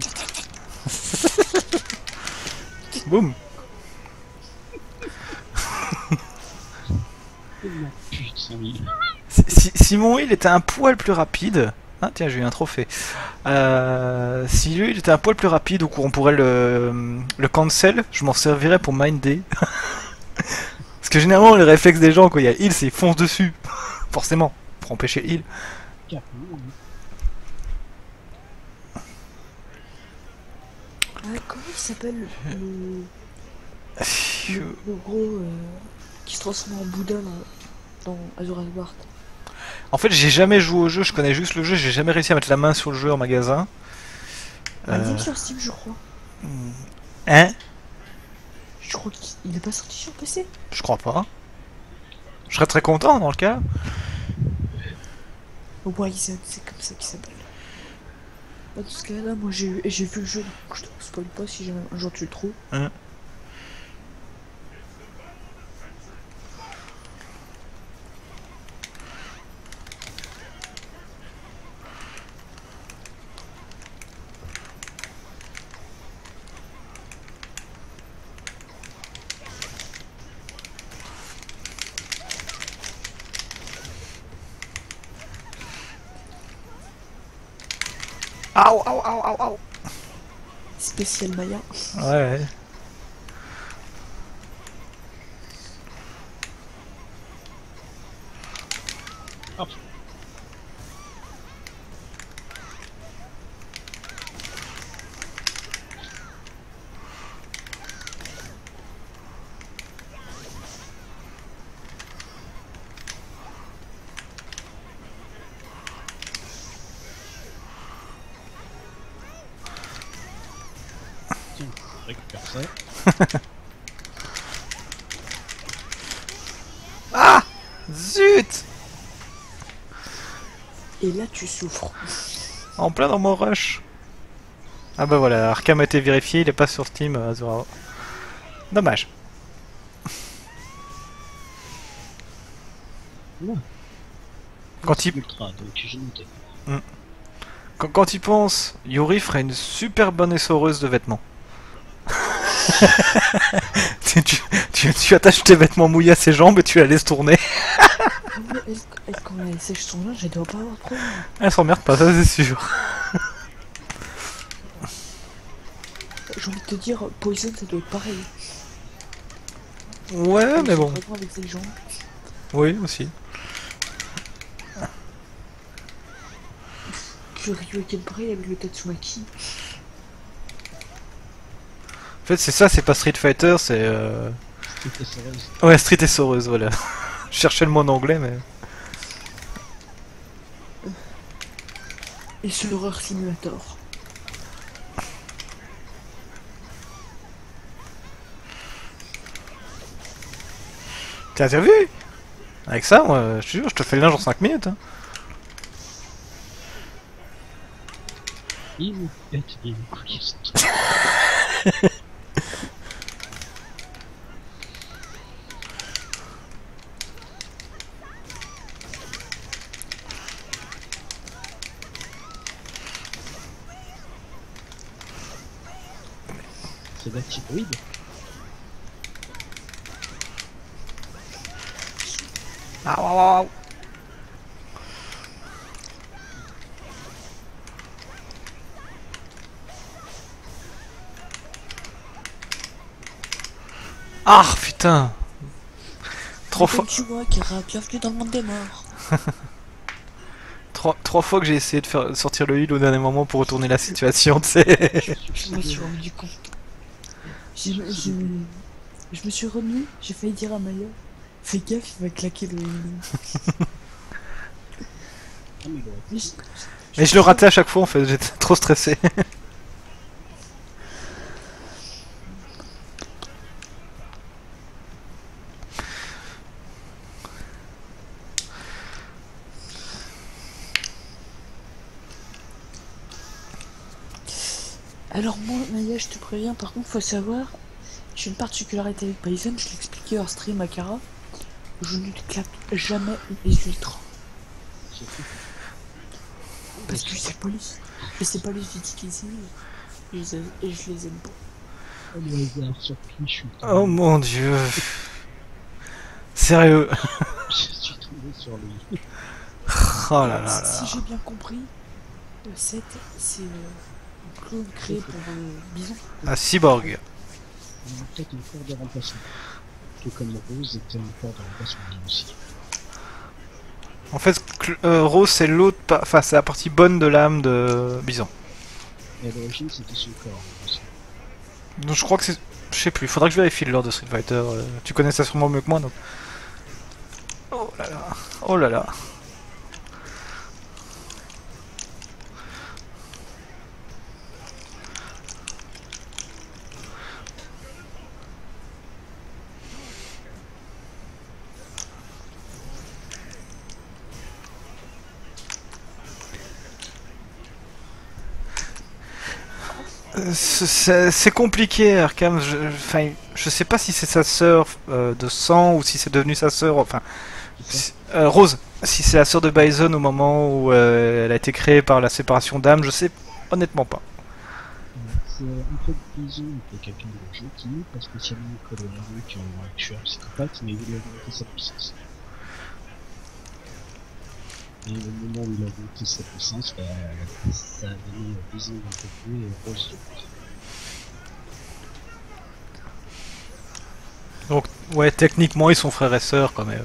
Boum. Putain, oui. Simon il était un poil plus rapide. Ah tiens, j'ai eu un trophée. Si lui il était un poil plus rapide ou qu'on pourrait le cancel, je m'en servirais pour minder. Parce que généralement les réflexes des gens quand il y a heal, c'est ils foncent dessus. Forcément, pour empêcher le heal. Carrément, oui. Ah, comment il s'appelle le gros qui se transforme en Bouddha là, dans Azura's Wars? En fait, j'ai jamais joué au jeu, je connais juste le jeu, j'ai jamais réussi à mettre la main sur le jeu en magasin. Il est sur Steam, je crois. Hein? Je crois qu'il est pas sorti sur PC. Je crois pas. Je serais très content dans le cas. Ouais, c'est comme ça qu'il s'appelle. Dans ce cas-là, moi j'ai vu le jeu, donc je te spoil pas si jamais un jour tu le trouves. Aouh, aouh, aouh, aouh, aouh. Spécial Maya. Ouais. Hop. Tiens, je récupère ça. Ah! Zut! Et là tu souffres. En plein dans mon rush. Ah bah voilà, Arkham a été vérifié, il est pas sur Steam, Azura. Dommage. Ouais. Quand il, Ultra, donc j'ai noté. quand il pense, Yuri ferait une super bonne essoreuse de vêtements. tu attaches tes vêtements mouillés à ses jambes et tu la laisses tourner. Elle, quand elle sèche son linge, elle doit pas avoir de problème. Elle s'emmerde pas, ça c'est sûr. J'ai envie de te dire, Poison ça doit être pareil. Ouais, mais bon. Vraiment avec ses jambes. Oui, aussi. Que Ryu pareil avec le Tatsumaki. En fait, c'est ça, c'est pas Street Fighter, c'est. C'était sérieuse. Ouais, Street et Soreuse, voilà. Je cherchais le mot en anglais, mais. Et ce l'horreur simulator. T'as vu? Avec ça, moi, je te jure, je te fais le linge en 5 minutes. Hein. Il me pète les couilles. C'est bactéroïde. Ah, waouh, waouh. Ah, putain. Trois fois, Tu vois, Kara, bienvenue dans le monde des morts. trois fois que j'ai essayé de faire sortir le heal au dernier moment pour retourner la situation, tu sais. Je me suis rendu compte. Je me suis remis, j'ai failli dire à Maya, fais gaffe, il va claquer le... Ah, mais bon. Mais je le ratais à chaque fois en fait, j'étais trop stressé. Alors moi, Maya, je te préviens, par contre, faut savoir, j'ai une particularité avec Bison, je l'ai expliqué hors stream à Kara. je ne claque jamais les ultras. C'est tout. Parce que je sais pas les utiliser. Et je les aime pas. Oh, le hasard, surpris, je suis Oh mon dieu. Sérieux. je suis tombé sur lui. Oh là là Si là. j'ai bien compris, le 7, c'est un clone créé pour Bison. Un cyborg. Il y a peut-être un corps de remplacement. Tout comme Rose était un corps de remplacement aussi. En fait, Rose c'est l'autre, enfin c'est la partie bonne de l'âme de Bison. Et à l'origine, c'était son corps aussi. Donc je crois que c'est... Je sais plus, faudra que je vérifie le lore de Street Fighter. Tu connais ça sûrement mieux que moi, donc... Oh là là. Oh là là. C'est compliqué, Arkham. Enfin, je sais pas si c'est sa sœur de sang ou si c'est devenu sa sœur. Enfin, Rose, si c'est la sœur de Bison au moment où elle a été créée par la séparation d'âme, je sais honnêtement pas. C'est en fait Bison était quelqu'un de gentil, pas spécialement colérique, tueur psychopathe, mais il voulait augmenter sa puissance. Et au moment où il a augmenté sa puissance, bah, ça a donné Bison d'un côté et Rose de l'autre. Donc, ouais, techniquement, ils sont frères et sœurs quand même.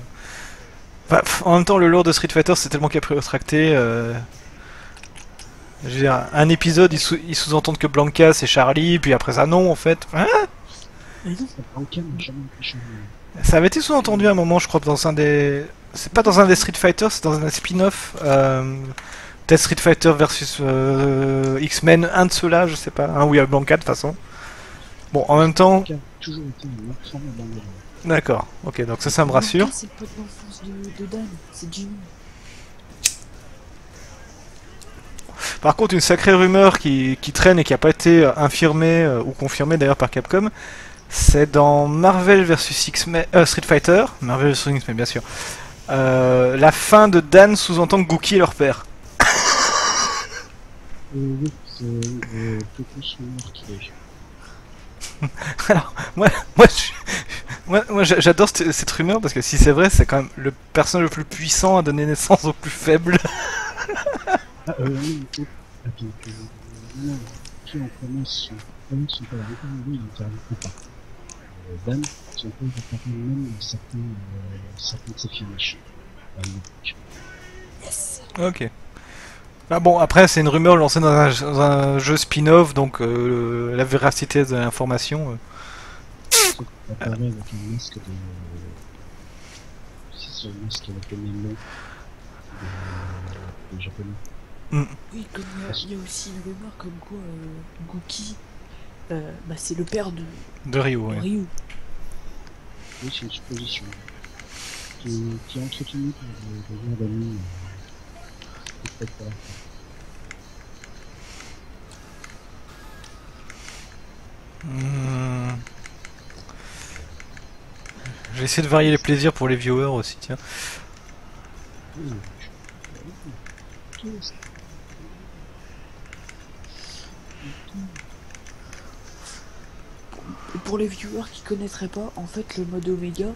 Enfin, en même temps, le lore de Street Fighter, c'est tellement rétracté. Je veux dire, un épisode, ils sous-entendent que Blanca c'est Charlie, puis après ça, non, en fait. Hein, Mais non, Blanca n'a jamais empêché ça avait été sous-entendu à un moment, je crois, dans un des. C'est pas dans un des Street Fighter, c'est dans un spin-off. Peut-être Street Fighter versus X-Men, un de ceux-là, je sais pas. Un où il y a Blanca de toute façon. Bon, en même temps. Blanca a toujours été un enfant de Bangalore. D'accord, ok, donc ça me rassure. C'est le pote d'enfance de Dan, c'est Jimmy. Par contre, une sacrée rumeur qui traîne et qui a pas été infirmée ou confirmée d'ailleurs par Capcom, c'est dans Marvel vs Street Fighter, Marvel vs X-Men bien sûr. La fin de Dan sous-entend que Gookie est leur père. Oui, c'est plutôt son meurtrier. Alors, moi j'adore cette rumeur parce que si c'est vrai, c'est quand même le personnage le plus puissant à donner naissance au plus faible. Ah, non, attends, non, qui en connaît son père, encore lui, il intervient pas. Dan, son père intervient même certains de ses finishes. Yes. Ok. Ah bon, après c'est une rumeur lancée dans un jeu spin-off, donc la véracité de l'information. Ça apparaît avec un masque de... C'est ce masque avec le même nom de japonais. Oui, comme il y a aussi une rumeur comme quoi Gookie, bah, c'est le père de De Ryu, ouais. Ryu. Oui, c'est une supposition qui est entretenue par des gens d'amis. Peut-être pas. Je vais essayer de varier les plaisirs pour les viewers aussi, tiens. Oui, Et pour les viewers qui connaîtraient pas, en fait, le mode Omega,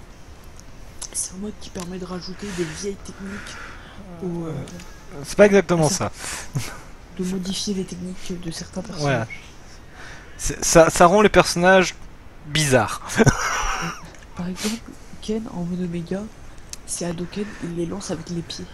c'est un mode qui permet de rajouter des vieilles techniques ou C'est pas exactement ça. de modifier les techniques de certains Voilà. personnages. Ça rend les personnages bizarres. Par exemple, Ken en mode Omega, c'est Hadoken, il les lance avec les pieds.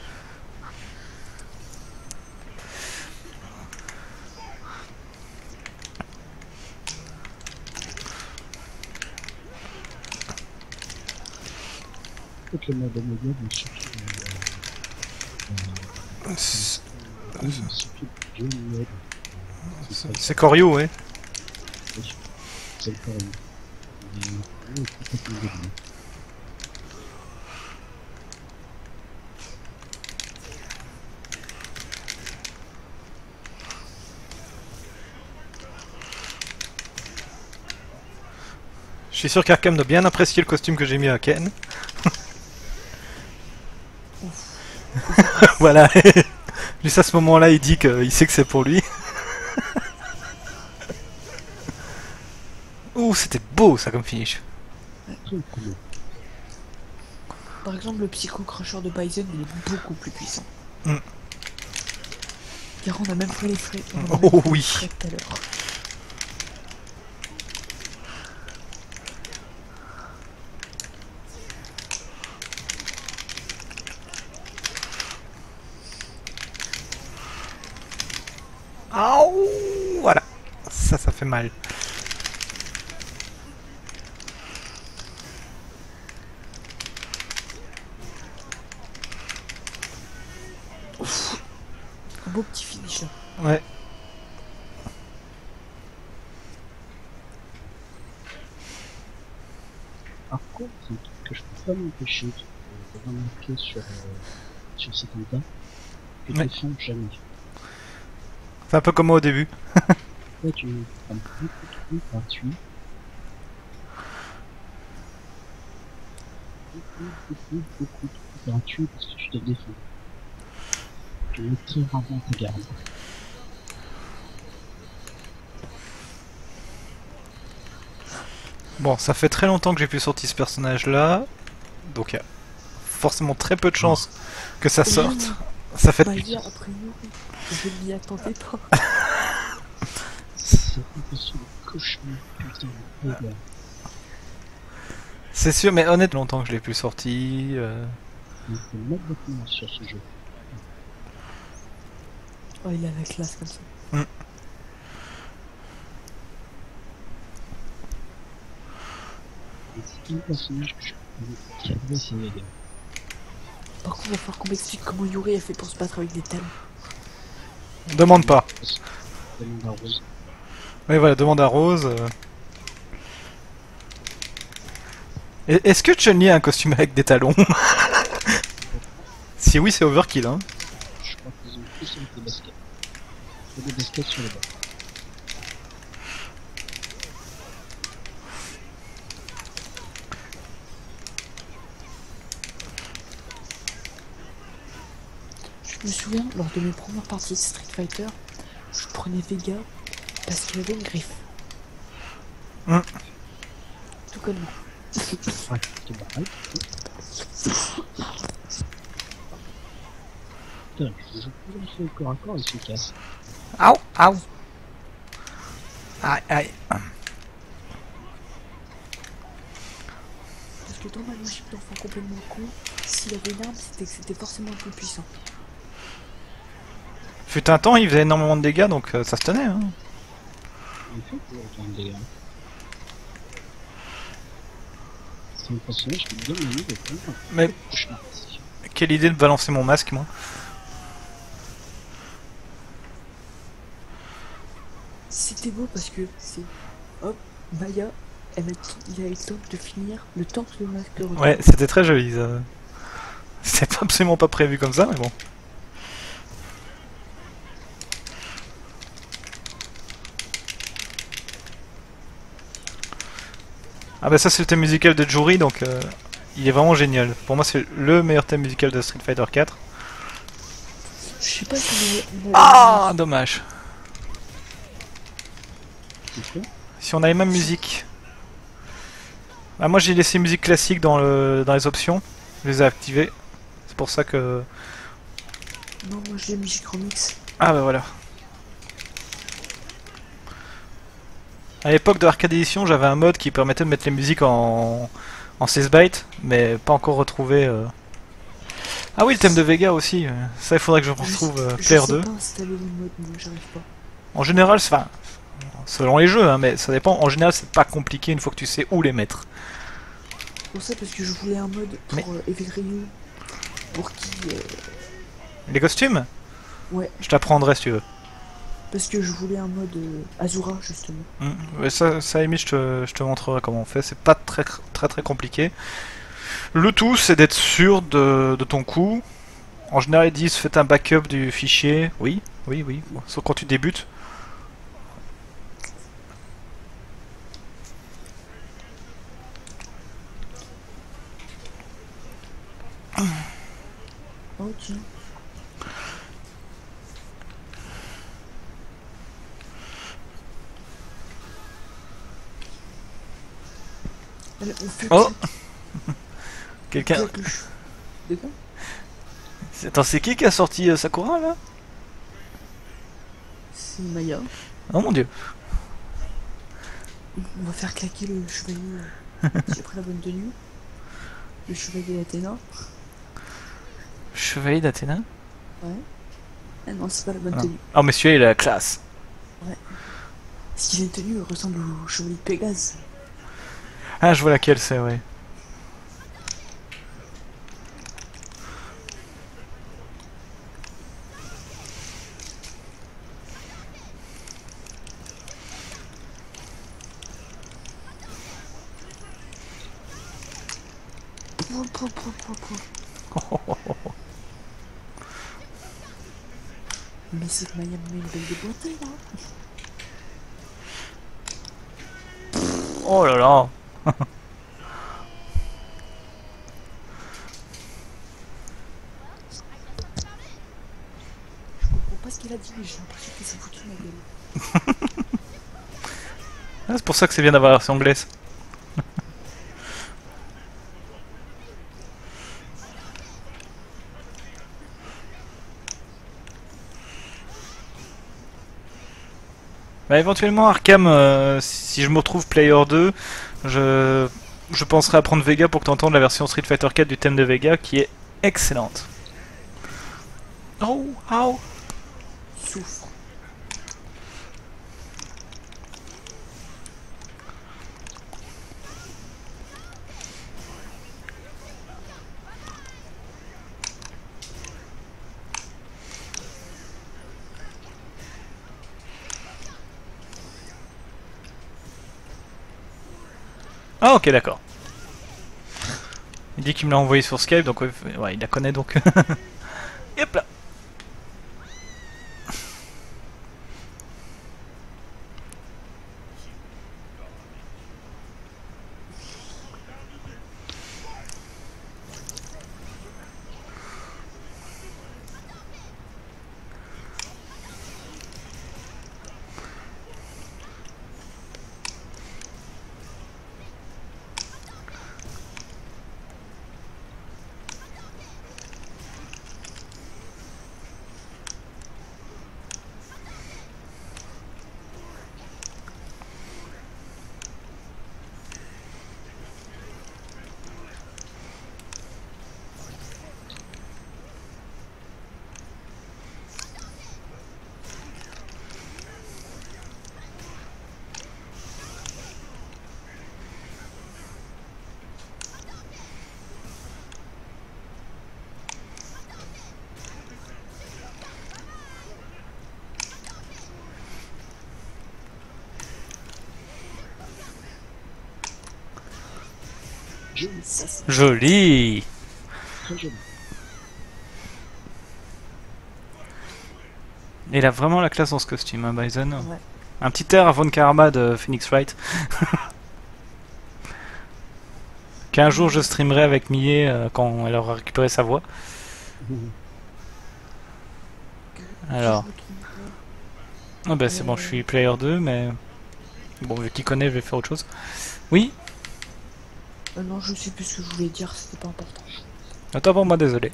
le mode Omega, mais surtout surtout John Webb. C'est Koryu, ouais. C'est le Koryu. Il est complètement débile. Je suis sûr qu'Arkham doit bien apprécier le costume que j'ai mis à Ken. Voilà. Juste à ce moment-là, il dit qu'il sait que c'est pour lui. Ouh, c'était beau ça comme finish. Très cool. Par exemple, le Psycho Crusher de Bison, il est beaucoup plus puissant. Mm. Car on a même pris les frais. Oh oui. Tout à l'heure. Aouh, voilà. Ça fait mal. Un beau petit finish là. Ouais. Par contre, un truc que je peux pas m'empêcher de remarquer sur ces combats, que Ouais. te font jamais. C'est un peu comme moi au début. Là, tu prends beaucoup de coups gratuits. Beaucoup de coups gratuits parce que tu te défends. Tu mets très rarement ta garde. Bon, ça fait très longtemps que j'ai pu sortir ce personnage-là. Donc il y a forcément très peu de chances que ça sorte. Ça fait... Bah, hier, après nous, je m'y attendais pas. C'est impossible, cauchemar, putain, de gars. C'est sûr, mais honnêtement, longtemps que je l'ai plus sorti. Il faut mettre votre main sur ce jeu. Oh, il a la classe comme ça. Et c'est un personnage que je connais qui a essayé les gars. Par contre, il va falloir qu'on m'explique comment Yuri a fait pour se battre avec des thèmes. Demande pas. Demande à Rose. Oui, voilà, demande à Rose. Est-ce que Chun-Li a un costume avec des talons? Si oui, c'est overkill, hein. Je crois qu'ils ont tous avec des baskets. Il y a des baskets sur les bords. Je me souviens, lors de mes premières parties de Street Fighter, je prenais Vega parce qu'il avait une griffe. Mm. Tout comme moi. Ouais, c'est pareil. Putain, je joue plus dans le corps à corps, il se casse. Aouh, aouh. Aïe, aïe. Parce que dans ma logique d'enfant complètement con, s'il avait une arme, c'était que c'était forcément plus puissant. Fut un temps, il faisait énormément de dégâts, donc ça se tenait, hein. Il fait pour autant de dégâts. C'est un personnage qui est bien mené de prendre. Mais Cauchemar. quelle idée de balancer mon masque, moi. C'était beau parce que c'est... Hop, Maya, il a eu le temps de finir le temps que le masque retourne. Ouais, c'était très joli, ça. C'était absolument pas prévu comme ça, mais bon. Ah bah ça c'est le thème musical de Juri, donc il est vraiment génial. Pour moi c'est le meilleur thème musical de Street Fighter 4. Je sais pas si on a... Ah, dommage. C'est quoi? Si on a les mêmes musiques. Ah, moi j'ai laissé musique classique dans les options. Je les ai activées. C'est pour ça que... Non, moi j'ai musique remix. Ah bah voilà. À l'époque de Arcade Edition, j'avais un mode qui permettait de mettre les musiques en 16 bytes, mais pas encore retrouvé. Ah oui, le thème de Vega aussi. Ça, il faudrait que je retrouve Player 2. Je sais pas installer le mode, moi j'arrive pas. En général, enfin, selon les jeux, hein, mais ça dépend. En général, c'est pas compliqué une fois que tu sais où les mettre. C'est pour ça parce que je voulais un mode pour Mais- Evil Ryu. Pour qui... Les costumes, Ouais, je t'apprendrai si tu veux. parce que je voulais un mode Azura justement. Ouais, ça à la limite, je te montrerai comment on fait. C'est pas très compliqué. Le tout, c'est d'être sûr de ton coup. En général, ils disent faites un backup du fichier. Oui. Sauf quand tu débutes. Oh, Oh tiens. Allez, on fait Oh on Quelqu'un... claque le de quoi? Attends, c'est qui a sorti Sakura, là? C'est Maya. Oh mon dieu. On va faire claquer le chevalier. J'ai pris la bonne tenue. Le chevalier d'Athéna. Chevalier d'Athéna? Ouais. Ah non, c'est pas la bonne Ah. tenue. Oh, monsieur, il a la classe. Parce qu'il a une tenue ressemble au chevalier de Pégase. Ah, je vois laquelle c'est, ouais. Mais c'est que Maya me met une belle déboîtée là. Oh là là. Je comprends pas ce qu'il a dit, mais j'ai l'impression qu'il s'est foutu de ma gueule. Ah, c'est pour ça que c'est bien d'avoir la version anglaise. Bah, éventuellement Arkham, si je me retrouve Player 2, je penserai à prendre Vega pour que tu entendes la version Street Fighter 4 du thème de Vega qui est excellente. Oh, oh. Souffre. Ah ok d'accord. Il dit qu'il me l'a envoyé sur Skype donc ouais, il la connaît donc. Et hop là. Joli, Ça, c'est Joli. très joli. Il a vraiment la classe dans ce costume, hein, Bison. ouais. Un petit air à Von Karma de Phoenix Wright. Qu'un jour je streamerai avec Millie quand elle aura récupéré sa voix. Alors. Je me trompe pas. Ah bah c'est bon, je suis player 2, mais... Bon, vu qu'il connaît, je vais faire autre chose. Oui. Non, je sais plus ce que je voulais dire, c'était pas important. Attends pour moi, désolé.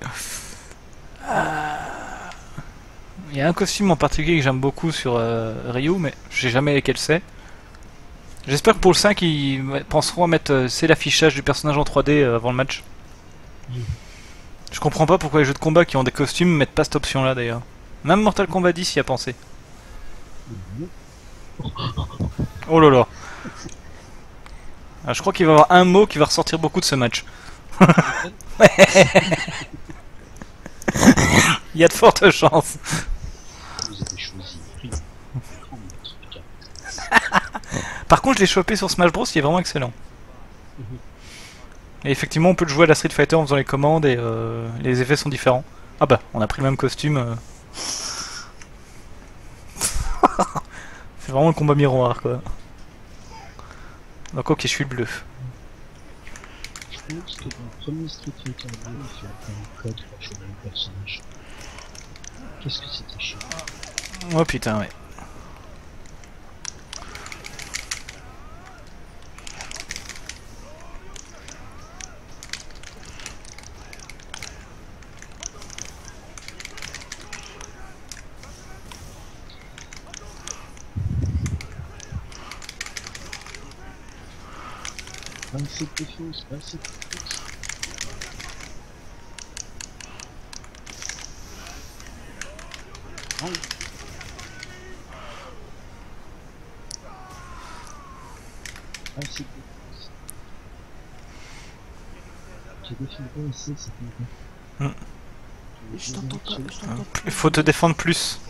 Il y a un costume en particulier que j'aime beaucoup sur Ryu, mais je sais jamais lequel c'est. J'espère que pour le 5, ils penseront à mettre c'est l'affichage du personnage en 3D avant le match. Je comprends pas pourquoi les jeux de combat qui ont des costumes mettent pas cette option là d'ailleurs. Même Mortal Kombat 10 y a pensé. Oh là là. Ah, je crois qu'il va y avoir un mot qui va ressortir beaucoup de ce match. Il y a de fortes chances. Vous avez choisi Ryu. Grand maître de Cap. Par contre, je l'ai chopé sur Smash Bros, il est vraiment excellent. Et effectivement, on peut le jouer à la Street Fighter en faisant les commandes et les effets sont différents. Ah bah, on a pris le même costume. C'est vraiment le combat miroir quoi. Donc ok, je suis le bleu. pense que dans le premier Street Fighter 2, il fait encore un code pour choisir le personnage. Qu'est-ce que c'était chiant. Oh putain, ouais. Pas assez de défense, pas assez de défense. Oh. Pas assez de défense. J'ai défendu pas assez, c'est pas grave. Je t'entends pas, je t'entends pas. Il faut te défendre plus.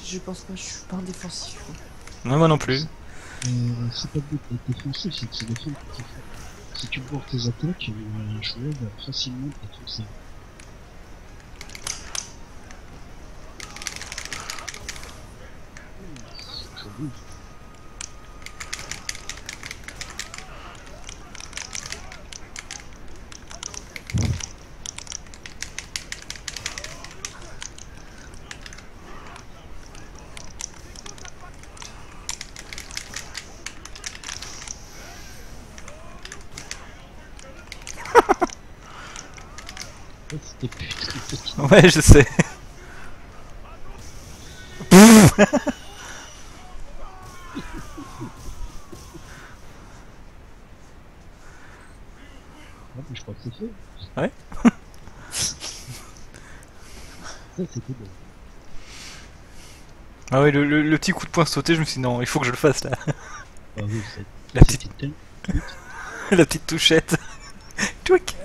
Je pense pas, je suis pas un défensif. Non, moi non plus. C'est pas le but d'être défensif, c'est de se défendre pour tes fautes. Si tu bourres tes attaques, un joueur va facilement te défoncer. C'est joli. C'était putain de petit. Ouais, je sais. Ah, mais je crois que c'est fait. Ouais. Ça, c'était bon. Ah oui, le petit coup de poing sauté, je me suis dit non, il faut que je le fasse là. Ah oui, c'est... La petite, C'était tellement... la petite touchette. Twic.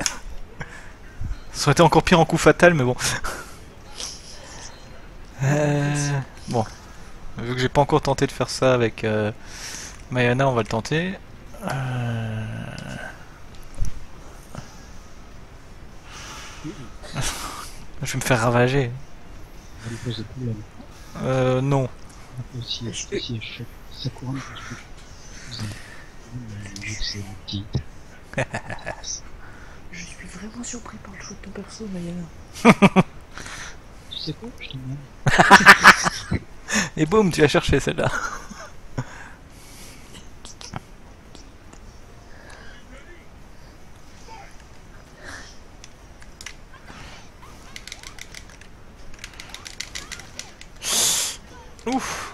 Ça aurait été encore pire en coup fatal, mais bon. Bon. Vu que j'ai pas encore tenté de faire ça avec Mayana, on va le tenter. Je vais me faire ravager. Ça lui pose des problèmes. Non. Aussi, sa couronne pour ce que je sais, mon petit. Je suis vraiment surpris par le choix de ton perso, Mayana. Tu sais quoi, je te demande. Et boum, tu as cherché celle-là. Ouf.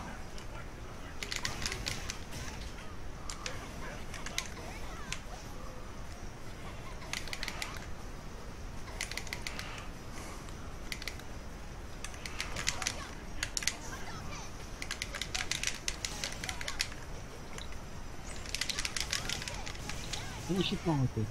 Magnifiquement raté.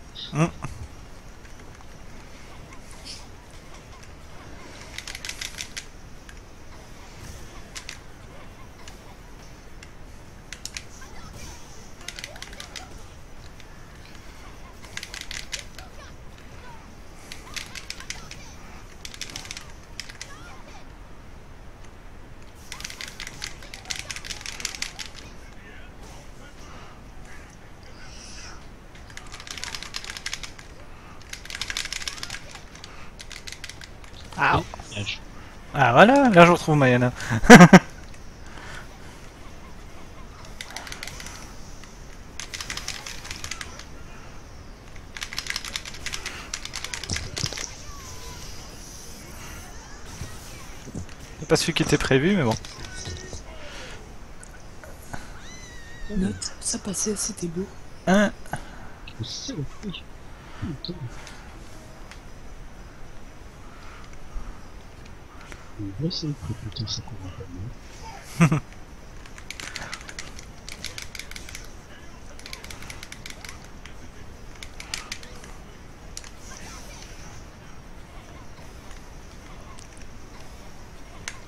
Ah. Lâche. Ah voilà, là je retrouve Mayana. C'est pas celui qui était prévu, mais bon. Note, ça passait, c'était beau. Hein. Que c'est le prix. Putain. On va essayer de putain, ça convainc pas bien.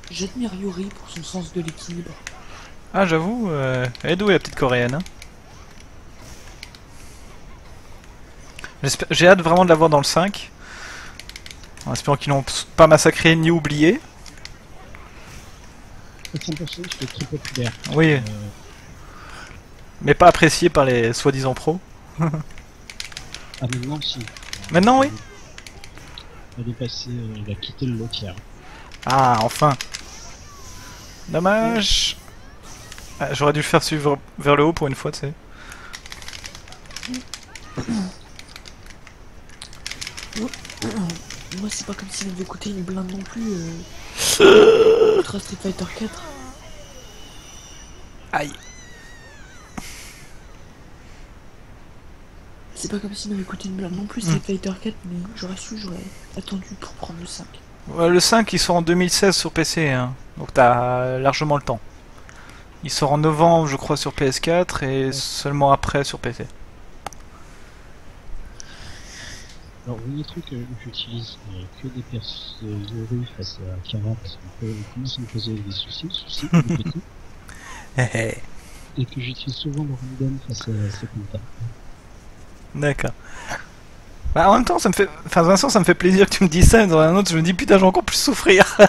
J'admire Yuri pour son sens de l'équilibre. Ah j'avoue, elle est douée la petite coréenne. Hein. J'ai hâte vraiment de la voir dans le 5. En espérant qu'ils l'ont pas massacré ni oublié. C'est un personnage qui est très populaire. Oui, mais pas apprécié par les soi-disant pros. Ah, maintenant, si. Maintenant, oui. Elle est passée, elle a quitté le local. Ah, enfin. Dommage. Ah, j'aurais dû le faire suivre vers le haut pour une fois, tu sais. Moi, c'est pas comme s'il avait coûté une blinde non plus. Ultra Street Fighter 4. Aïe. C'est pas comme s'il m'avait coûté une blinde non plus, Street Fighter 4, mais j'aurais su, j'aurais attendu pour prendre le 5. Ouais, le 5 il sort en 2016 sur PC, hein. Donc t'as largement le temps. Il sort en novembre, je crois, sur PS4 et seulement après sur PC. Alors, le truc que j'utilise que des persos de rue face à Kara parce qu'on commence à me poser des soucis, des petits, et que j'utilise souvent le random face à Secunda. D'accord. Bah, en même temps, ça me fait. Enfin, Vincent, ça me fait plaisir que tu me dises ça, mais dans un autre, je me dis putain, j'ai encore plus souffrir. Et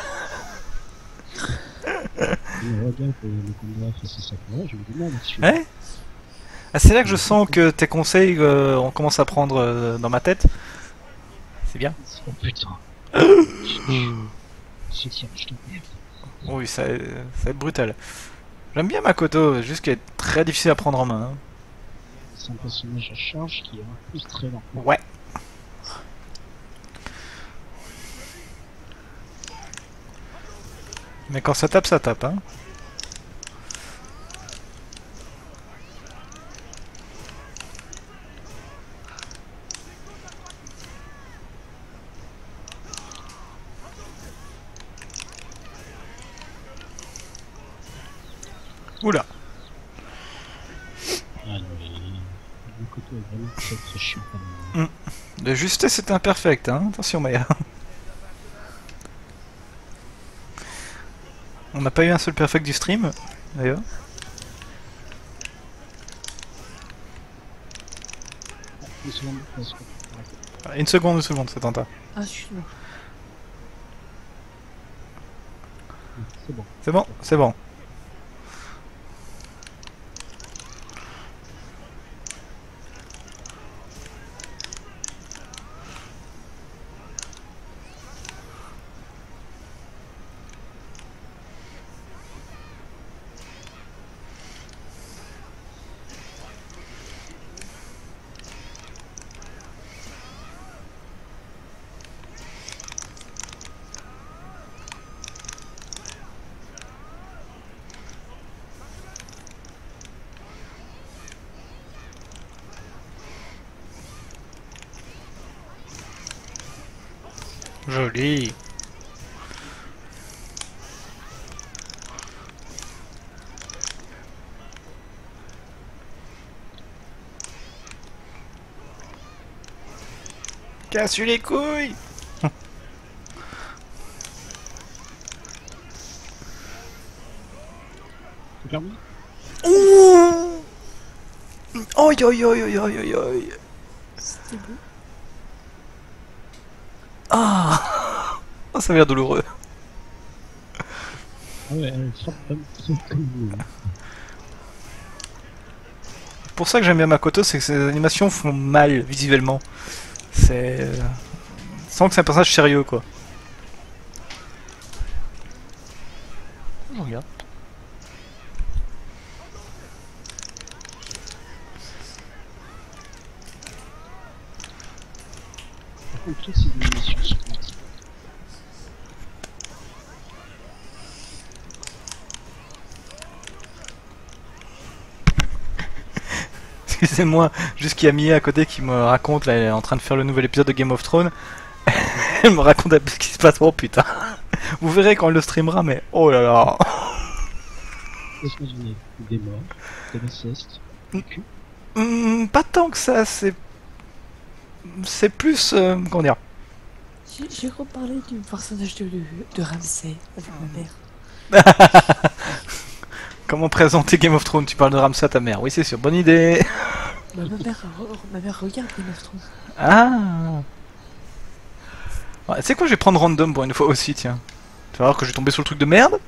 regarde le combat face à Sakura, je me dis non là-dessus. Ouais. Ah, c'est là que je sens que tes conseils on commence à prendre dans ma tête. C'est bien. Oh putain. Je tiens, je t'emmerde. Oui, ça va être brutal. J'aime bien Makoto, juste qu'elle est très difficile à prendre en main. Hein. C'est un personnage à charge qui est en plus très lent. Ouais. Mais quand ça tape, hein. Oula. Ah non, le Makoto est vraiment très très chiant quand même. De justesse, c'est imperfect, hein. Attention, Maya. On n'a pas eu un seul perfect du stream, d'ailleurs. Une seconde, parce que- Une seconde, c'est tenta. Ah, excuse-moi. C'est bon. C'est bon, c'est bon. Joli. Casse-lui les couilles. C'est permis? Ouh. Oi oi oi oi oi oi oi. C'était beau. Ah. Oh, ça a l'air douloureux. Ah ouais, elle frappe comme vous. Pour ça que j'aime bien Makoto, c'est que ses animations font mal visuellement. C'est... sans que c'est un personnage sérieux, quoi. Je regarde. Par contre, là, c'est une émission suivante. Excusez-moi, juste qu'il y a Mia à côté qui me raconte, là, elle est en train de faire le nouvel épisode de Game of Thrones. Elle me raconte un peu ce qui se passe. Oh putain. Vous verrez quand elle le streamera, mais oh là là. Qu'est-ce que j'ai des morts, de la sieste, du cul. Pas tant que ça, c'est... C'est plus... comment dire. J'ai reparlé du personnage de Ramsay avec ma mère. Comment présenter Game of Thrones? Tu parles de Ramsay à ta mère. Oui, c'est sûr, bonne idée. Bah, ma mère regarde Game of Thrones. Ah. Ouais, tu sais quoi, je vais prendre random pour une fois aussi, tiens. Tu vas voir que je vais tomber sur le truc de merde.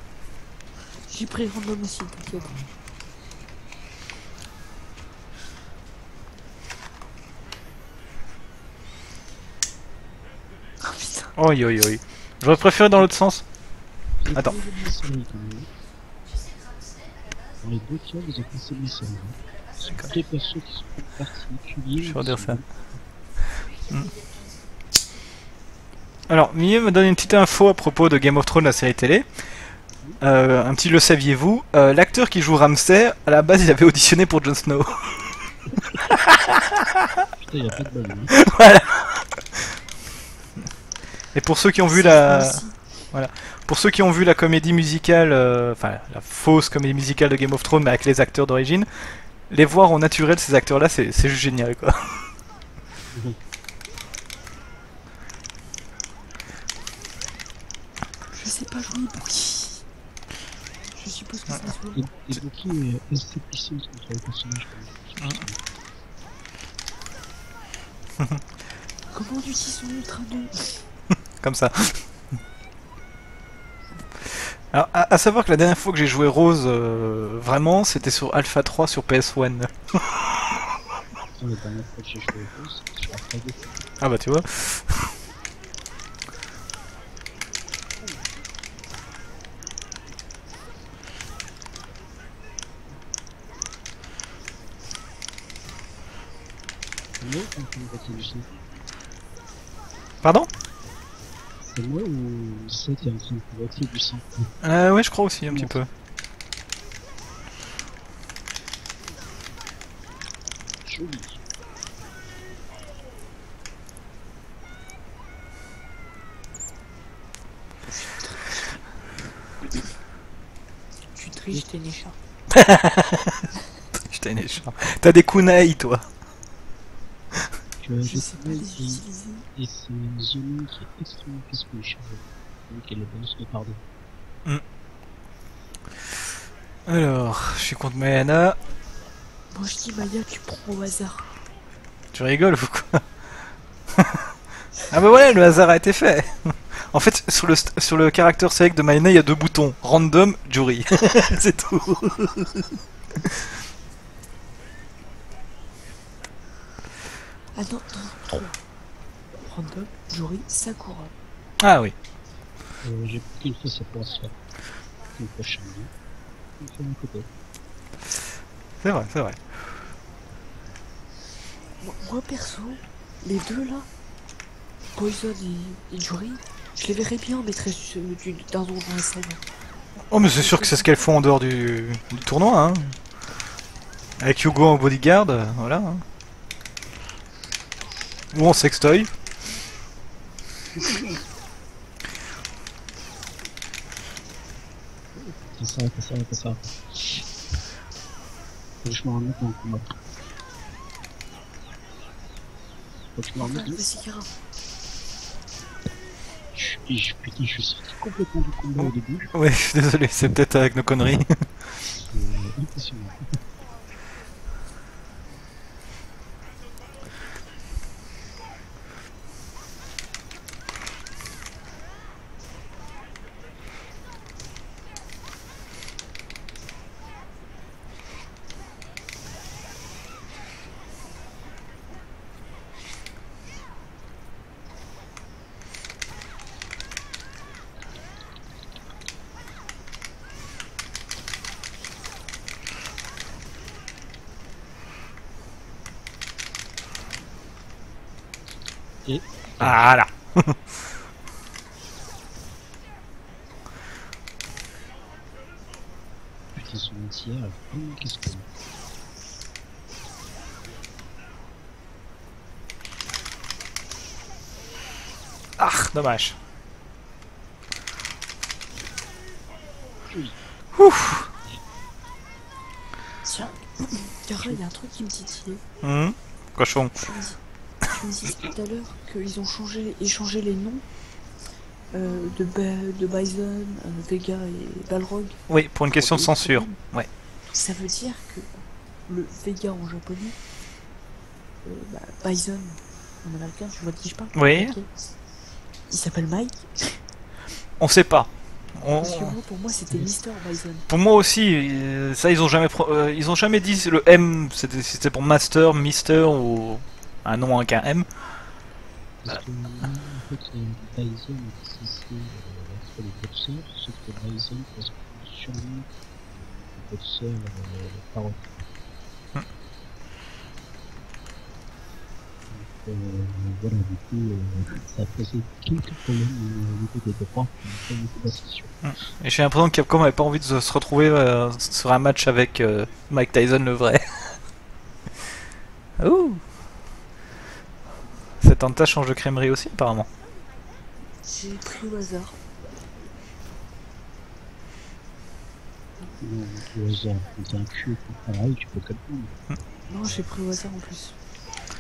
J'ai pris random aussi, t'inquiète. Oi, oi, oi. J'aurais préféré dans l'autre sens. J'ai Attends. pas aimé la série, quand même. Dans les deux tiers, vous avez passé la série. Ce sont des persos qui sont particuliers. Je vais redire qui ça. sont- Alors, Millet me donne une petite info à propos de Game of Thrones, la série télé. Un petit le saviez-vous, l'acteur qui joue Ramsay, à la base il avait auditionné pour Jon Snow. Putain, y a pas de bol, hein. Voilà. Et pour ceux qui ont vu la... Aussi. Pour ceux qui ont vu la comédie musicale, enfin la fausse comédie musicale de Game of Thrones mais avec les acteurs d'origine, les voir au naturel ces acteurs-là, c'est juste génial quoi. Je sais pas jouer pour qui. Je suppose que ça se voit. Et Bucky est assez puissante contre les personnages. Comment lui ils sont ultra nuls. Comme ça. Alors, à savoir que la dernière fois que j'ai joué Rose, vraiment, c'était sur Alpha 3 sur PS1. La dernière fois que j'ai joué au Rose, c'était sur Alpha 2. Ah bah tu vois. C'est moi ou c'est une moitié du site? Pardon? C'est moi ou c'est qui est en train de moitié du site? Ouais, je crois aussi un petit peu. Joli. Tu triches, t'es méchant. Putain, il est chiant. T'as des kunai toi. Je Je sais pas les sais utiliser. et c'est une zone qui est extrêmement casse-couille. Donc elle est bonne de pardon. Alors, je suis contre Mayana. Moi je dis Maya, tu prends au hasard. Tu rigoles ou quoi? Ah bah ouais, le hasard a été fait. En fait, sur le caractère select de Mayana, il y a deux boutons. Random, Jury. C'est tout. Ah non, 3. Random, Jory, Sakura. Ah oui. J'ai plus qu'une fois ça pourra se faire. Une prochaine. On fait un côté. C'est vrai, c'est vrai. Moi perso, les deux là, Poison et Jory, je les verrais bien mettre d'un don dans la scène. Oh mais c'est sûr que c'est ce qu'elles font en dehors du tournoi, hein. Avec Hugo en bodyguard, voilà. Hein. Ou en sextoy. C'est ça. Faut que je me remette dans le combat. Faut que je me remette. Vas-y, Kara. Putain, je suis sorti complètement du combat au début. Ouais, je suis désolé, c'est peut-être avec nos conneries. C'est impressionnant. Et Voilà. putain, son entière, qu'est-ce que... Ah, dommage. Oui. Ouf. Tiens, Kara, il y a un truc qui me titillait. Cochon. Tu me disais tout à l'heure qu'ils ont échangé les noms de Bison, Vega et Balrog. Oui, pour une question de censure. Ouais. Ça veut dire que le Vega en japonais, Bison en américain, tu vois de qui je parle? Oui. Ok. Il s'appelle Mike. On sait pas. Parce que moi, pour moi, c'était Mister Bison. Pour moi aussi, ça ils ont jamais dit le M, c'était pour Master, Mister ou un nom avec un M. Parce que là, en fait, Bison est dissocié entre les boxeurs, sauf que Bison correspond sûrement au boxeur parole. Voilà, du coup, ça a posé quelques problèmes au niveau des droits, au niveau de la session. Et j'ai l'impression que Capcom avait pas envie de se retrouver sur un match avec Mike Tyson le vrai. Ouh. Cette entache change de crèmerie aussi apparemment. J'ai pris au hasard. Non, au hasard, quand t'as un cul pareil, tu peux comprendre. Non, j'ai pris au hasard en plus.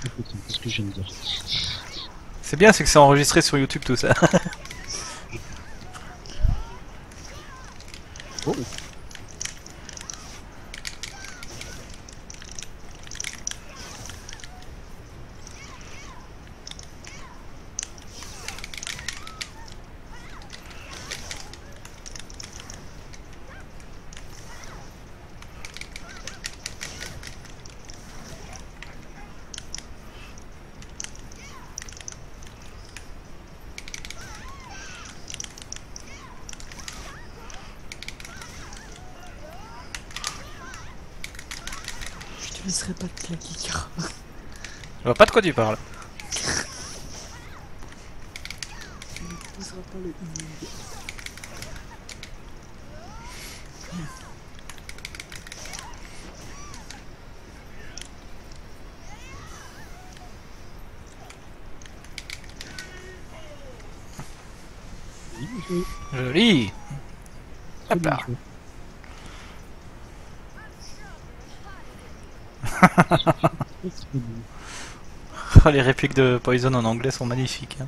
Écoute, qu'est-ce que je viens de dire? C'est bien, c'est que c'est enregistré sur YouTube tout ça. Oh. Je te laisserai pas te claquer, car Je vois pas de quoi tu parles. tu ne poseras pas le inning. Bien joué. Joli. Très bien là. joué. Très bon. Oh, les répliques de Poison en anglais sont magnifiques. Hein.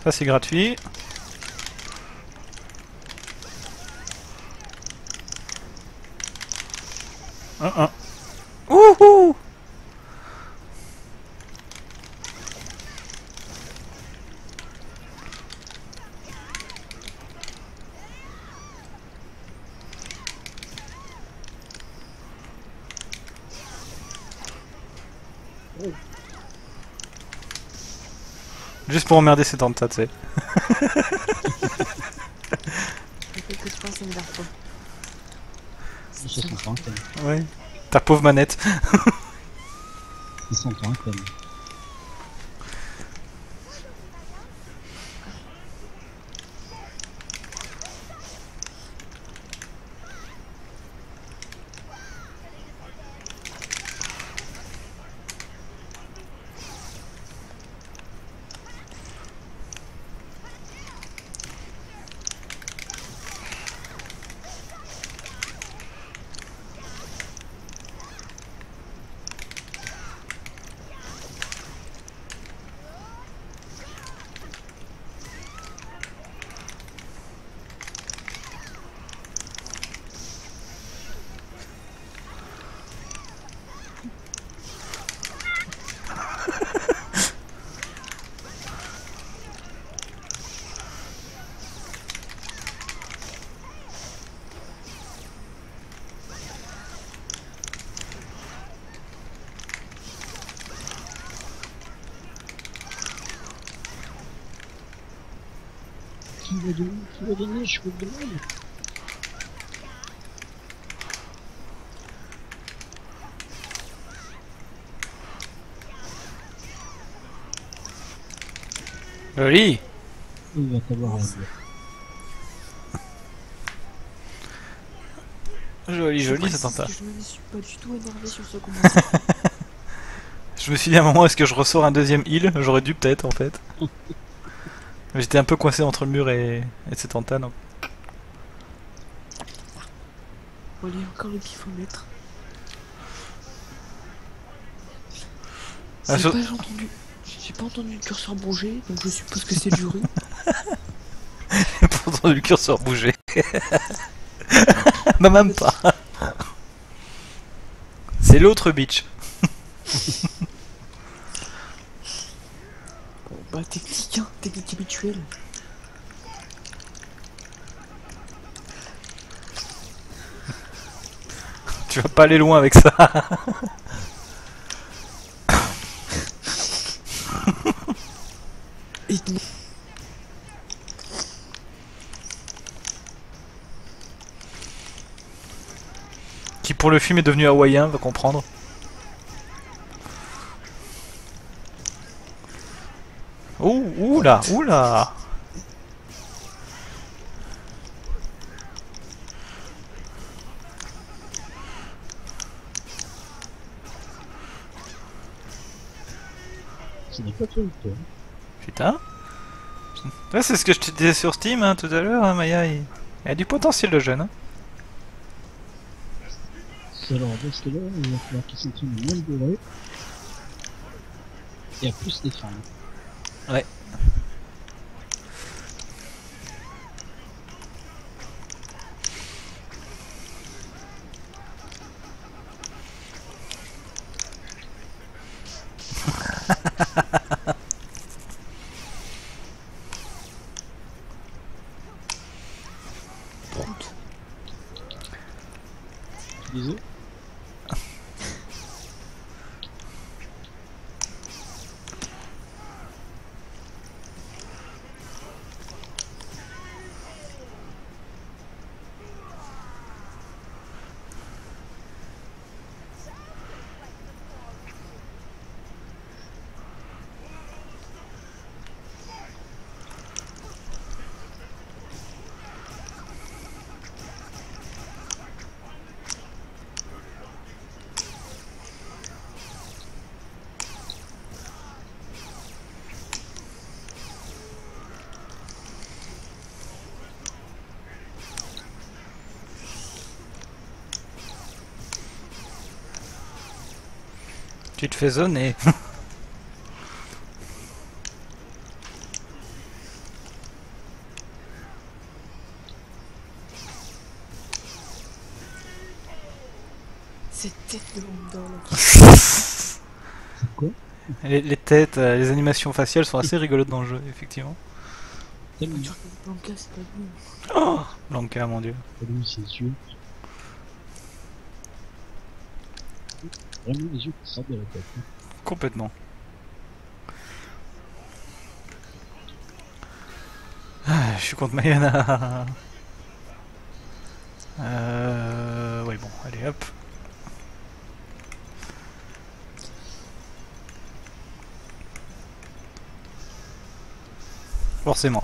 Ça c'est gratuit. Ouhou. Juste pour emmerder ces tentats, tu sais. T'inquiète pas, ça m'énerve pas. Ils se sentent un thème. Ouais. Ta pauvre manette. Ils sentent un thème. Qui va donner, je vous le demande. Joli. Il va t'avoir à dire. Joli, joli cet Précise tentat. que je me suis pas du tout énervé sur ce combat. Je me suis dit à un moment, est-ce que je ressors un deuxième heal? J'aurais dû peut-être en fait. Mais j'étais un peu coincé entre le mur et ces tentats, donc. Bon, allez, encore le pifomètre. Ah, J'ai pas entendu le curseur bouger, donc je suppose que c'est du riz. Pour entendre le curseur bouger. Bah même pas. C'est l'autre bitch. Bah technique, hein, technique habituelle. Tu vas pas aller loin avec ça. Et Qui pour le film est devenu hawaïen, va comprendre. Ouh, oula, oula. Ce n'est pas toi ou toi. Putain. Ouais, c'est ce que je te disais sur Steam hein, tout à l'heure, hein, Maya. Il a du potentiel le jeune. Hein. Alors, dans ce cas-là, il va falloir qu'il s'entraîne moins de durée et à plus défendre. Ouais. prout. Tu disais? Tu te fais zoner. Cette tête de Honda là. C'est quoi? Les têtes, les animations faciales sont assez rigolotes dans le jeu, effectivement. Tellement Tu regardes Blanca, c'est pas lui. Oh Blanca, mon dieu. lui ses yeux. Vraiment les yeux qui sortent de la tête. Hein. Complètement. Ah, je suis contre Mayana. Ouais, bon, allez hop. Forcément.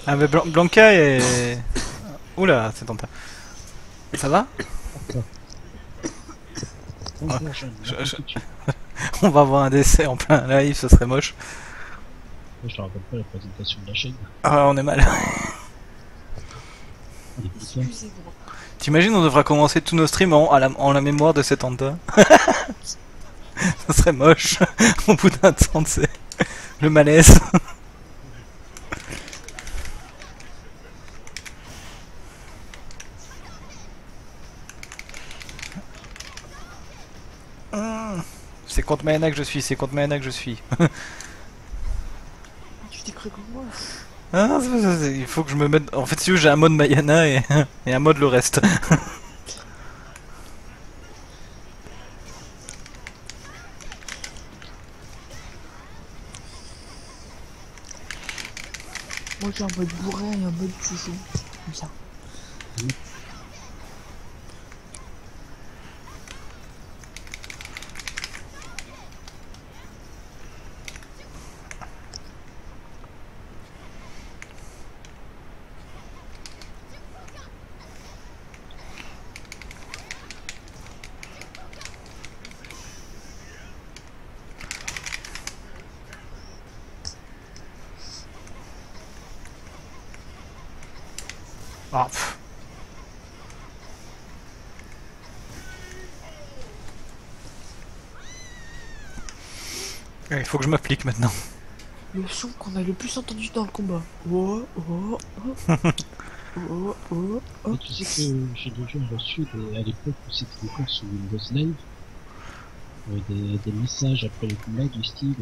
Ah, mais Blanca est. Oula, c'est tenta. Ça va? Encore jeune, je- n'importe je- qui tu veux. On va avoir un décès en plein live, ce serait moche. Moi, je te rappelle pas la présentation de la chaîne. Ah, on est mal. Allez, putain. Excusez-moi. T'imagines, on devra commencer tous nos streams en la mémoire de cet Anta. Ça serait moche. Au bout d'un temps, c'est le malaise. C'est contre Mayana que je suis, c'est contre Mayana que je suis. Tu t'es cru comme moi. Ah, il faut que je me mette. En fait, si j'ai un mode Mayana et un mode le reste. Moi j'ai un mode bourrin et un mode chouchou. Comme ça. Ah, pff. Il faut que je m'applique maintenant. Le son qu'on a le plus entendu dans le combat. Oh, oh, oh. Oh, oh, oh. Et tu sais que j'ai déjà reçu à l'époque où c'était encore sur Windows Live, des messages après le combat du style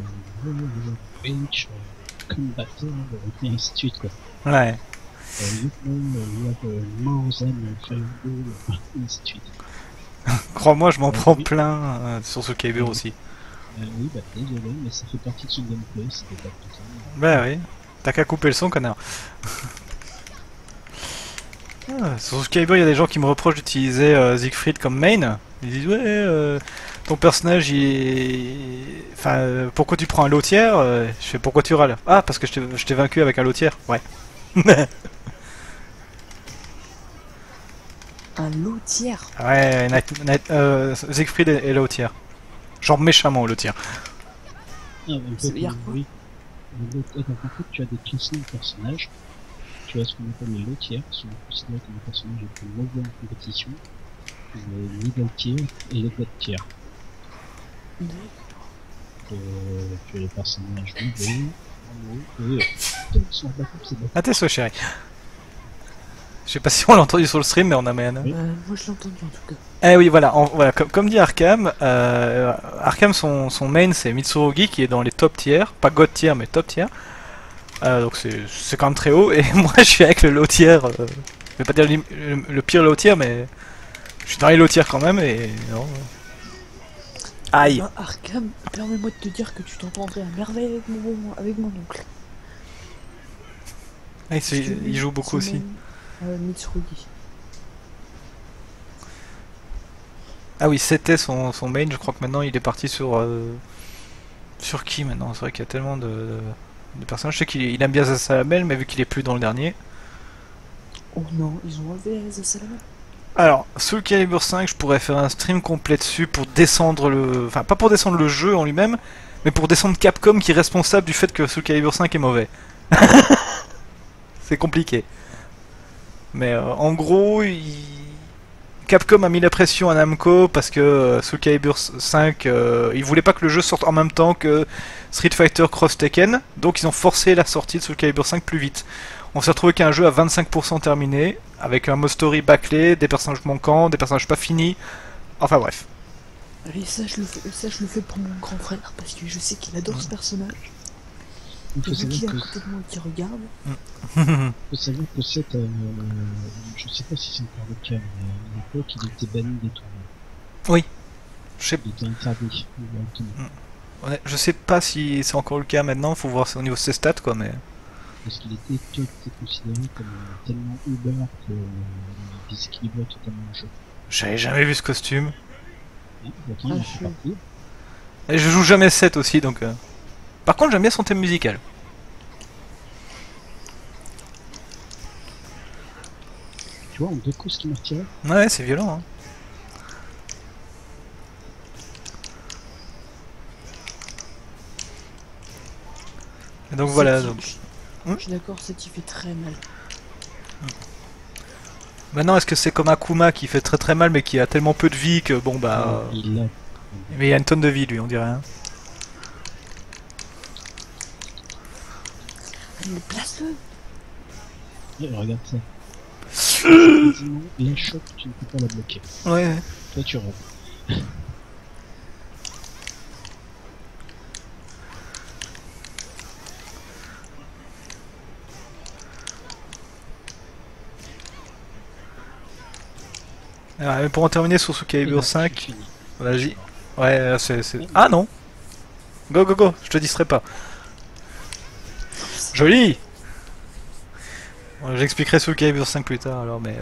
Bench, combattant, et ainsi de suite quoi. Ouais. You know, you have more than fireball, et ainsi de suite. Crois-moi, je m'en prends Oui. plein sur ce Kyber aussi. Oui, bah désolé, mais ça fait partie de son gameplay, c'était pas tout ça. Bah oui. T'as qu'à couper le son, connard. Sur ce Kyber, il y a des gens qui me reprochent d'utiliser Siegfried comme main. Ils disent ouais, ton personnage il est... Enfin, pourquoi tu prends un lot tiers Je fais pourquoi tu râles? Ah, parce que je t'ai vaincu avec un lot tiers. Ouais. Un lotière. Ouais, Siegfried est lot tiers. Genre méchamment lot tiers. Ah, en Ça fait, veut dire quoi? oui. Donc, en fait, tu as des classements de personnages. Tu as ce qu'on appelle les low tiers, qui sont considérés comme des personnages les plus mauvais en compétition, les middle tier et les god tier. Tu as les personnages mauvais, normaux, et sont en backup, c'est backup. Ah, t'es souhait, chérie. Je sais pas si on l'a entendu sur le stream, mais on a Mayana. Oui. Moi je l'ai entendu en tout cas. Eh oui, voilà, voilà comme dit Arkham, Arkham son main c'est Mitsurugi qui est dans les top tiers, pas god tier mais top tier. Donc c'est quand même très haut, et moi je suis avec le low tier, je vais pas dire le pire low tier, mais je suis dans les low tiers quand même, et non. Aïe. Ben, Arkham, permets-moi de te dire que tu t'entendrais à merveille avec mon oncle. Ah, il joue beaucoup aussi. Mitsurugi. Ah oui, c'était son main, je crois que maintenant il est parti sur... Sur qui maintenant? C'est vrai qu'il y a tellement de personnages. Je sais qu'il aime bien Zasalamel, mais vu qu'il est plus dans le dernier. Oh non, ils ont enlevé les Salamel. Alors, Soul Calibur 5, je pourrais faire un stream complet dessus pour descendre le... Enfin, pas pour descendre le jeu en lui-même, mais pour descendre Capcom qui est responsable du fait que Soul Calibur 5 est mauvais. C'est compliqué. Mais en gros, Capcom a mis la pression à Namco parce que Soul Calibur 5, ils voulaient pas que le jeu sorte en même temps que Street Fighter Cross Tekken, donc ils ont forcé la sortie de Soul Calibur 5 plus vite. On s'est retrouvé qu'un jeu à 25% terminé, avec un mode story bâclé, des personnages manquants, des personnages pas finis, enfin bref. Allez, ça je le fais pour mon grand frère, parce que je sais qu'il adore ce personnage. Il faut Et vu savoir qu'il est à que, côté de moi et qu'il regarde, faut savoir que cette, je sais pas si c'est encore le cas, mais à l'époque, il était banni des tournois. Je sais, Il était interdit directement. je sais pas si c'est encore le cas maintenant, faut voir au niveau de ses stats quoi, mais... Parce qu'il était considéré comme tellement uber que déséquilibrait totalement le jeu. J'avais jamais vu ce costume. Hein, pourtant, il en fait partie. Et je joue jamais 7 aussi, donc... Par contre, j'aime bien son thème musical. Tu vois, on découvre ce qui m'a retiré. Ouais, c'est violent, hein. Et donc voilà, donc... Je suis d'accord, ça qui fait très mal. Maintenant, est-ce que c'est comme Akuma qui fait très très mal mais qui a tellement peu de vie que bon bah... Il l'a. Mais il a une tonne de vie lui, on dirait. Hein. Mais place-le. Regarde ça. Quasiment, la choc, tu ne peux pas la bloquer. Ouais. Toi, tu rentres. Alors, pour en terminer sur Soul Calibur 5, vas-y. Ouais, c'est... Ah non. Go go go, je te distrais pas. Joli. Bon, j'expliquerai Soul Calibur 5 plus tard alors, mais...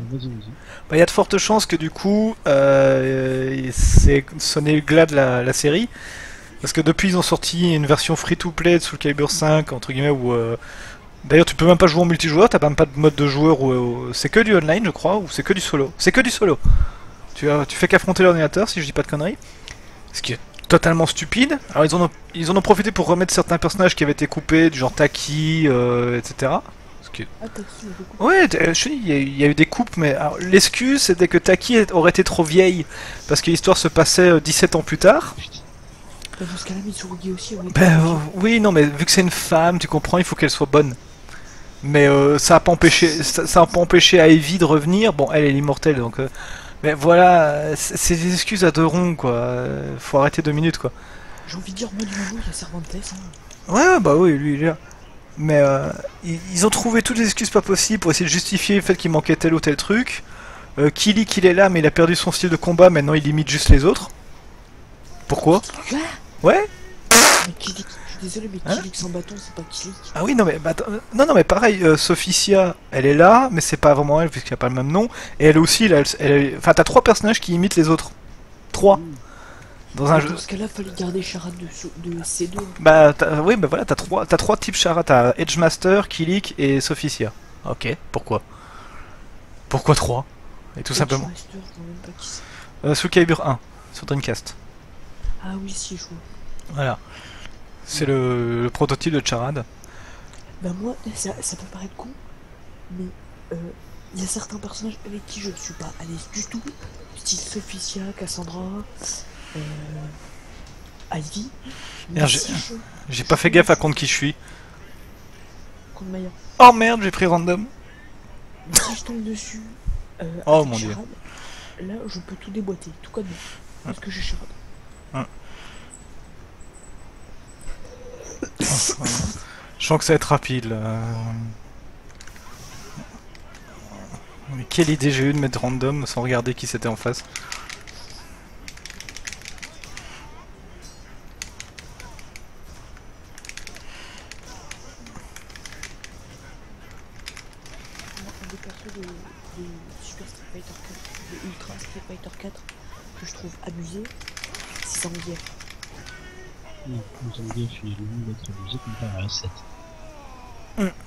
Vas-y, vas-y. Bah, y a de fortes chances que du coup, ce n'est le glas de la série. Parce que depuis, ils ont sorti une version free-to-play de Soul Calibur 5, entre guillemets, où... D'ailleurs, tu peux même pas jouer en multijoueur, t'as même pas de mode de joueur où c'est que du online, je crois, ou c'est que du solo. C'est que du solo. Tu fais qu'affronter l'ordinateur, si je dis pas de conneries. Ce qui est totalement stupide. Alors, ils en ont profité pour remettre certains personnages qui avaient été coupés, du genre Taki, etc. Ce qui est... Ah, t'as qui beaucoup. Ouais, je te dis, il y a eu des coupes, mais l'excuse c'était que Taki aurait été trop vieille, parce que l'histoire se passait 17 ans plus tard. Bah, dans ce cas-là, Mitsurugi aussi, oui. Oui, non, mais vu que c'est une femme, tu comprends, il faut qu'elle soit bonne. Mais ça a pas empêché, ça a pas empêché Ivy de revenir. Bon, elle est l'immortelle, donc. Mais voilà, c'est des excuses à deux ronds, quoi. Faut arrêter 2 minutes, quoi. J'ai envie de dire, moi du moment il y a Cervantes, hein. Ouais, bah oui, lui, il est là. Mais ils ont trouvé toutes les excuses pas possibles pour essayer de justifier le fait qu'il manquait tel ou tel truc. Kilik, il est là, mais il a perdu son style de combat, maintenant il limite juste les autres. Pourquoi? Quoi? Ouais. Mais Kilik, je suis désolé, mais Hein? Kilik sans bâton, c'est pas Kilik. Ah oui, non mais, bah, attends, non, non, mais pareil, Sophicia, elle est là, mais c'est pas vraiment elle, puisqu'il n'y a pas le même nom. Et elle aussi, là, enfin, t'as 3 personnages qui imitent les autres. 3. Dans un jeu. Dans ce cas-là, fallait garder Charade de C2. Bah, oui, bah voilà, t'as trois types Chara, t'as Edgemaster, Kilik et Sophicia. Ok, pourquoi? Pourquoi 3? Et tout simplement. Master, je sais même pas qui c'est. Soul Calibur 1, sur Dreamcast. Ah oui, si, je vois. Voilà. C'est le prototype de Charade. Bah moi, ça peut paraître con, mais il y a certains personnages avec qui je ne suis pas à l'aise du tout, style Sophicia, Cassandra, Ivy. Mais Merde, si j'ai pas fait gaffe à contre qui je suis. contre Maya. Oh merde, j'ai pris random. Si je tombe dessus, Oh, avec mon Dieu. Charade, là je peux tout déboîter, tout comme moi, parce que j'ai Charade. Je sens que ça va être rapide là. Mais quelle idée j'ai eu de mettre random sans regarder qui c'était en face. Un des persos de Super Street Fighter 4, de Ultra Street Fighter 4, que je trouve abusé, c'est Zangief. Non, Zangief, il est loin d'être abusé comparé à 7.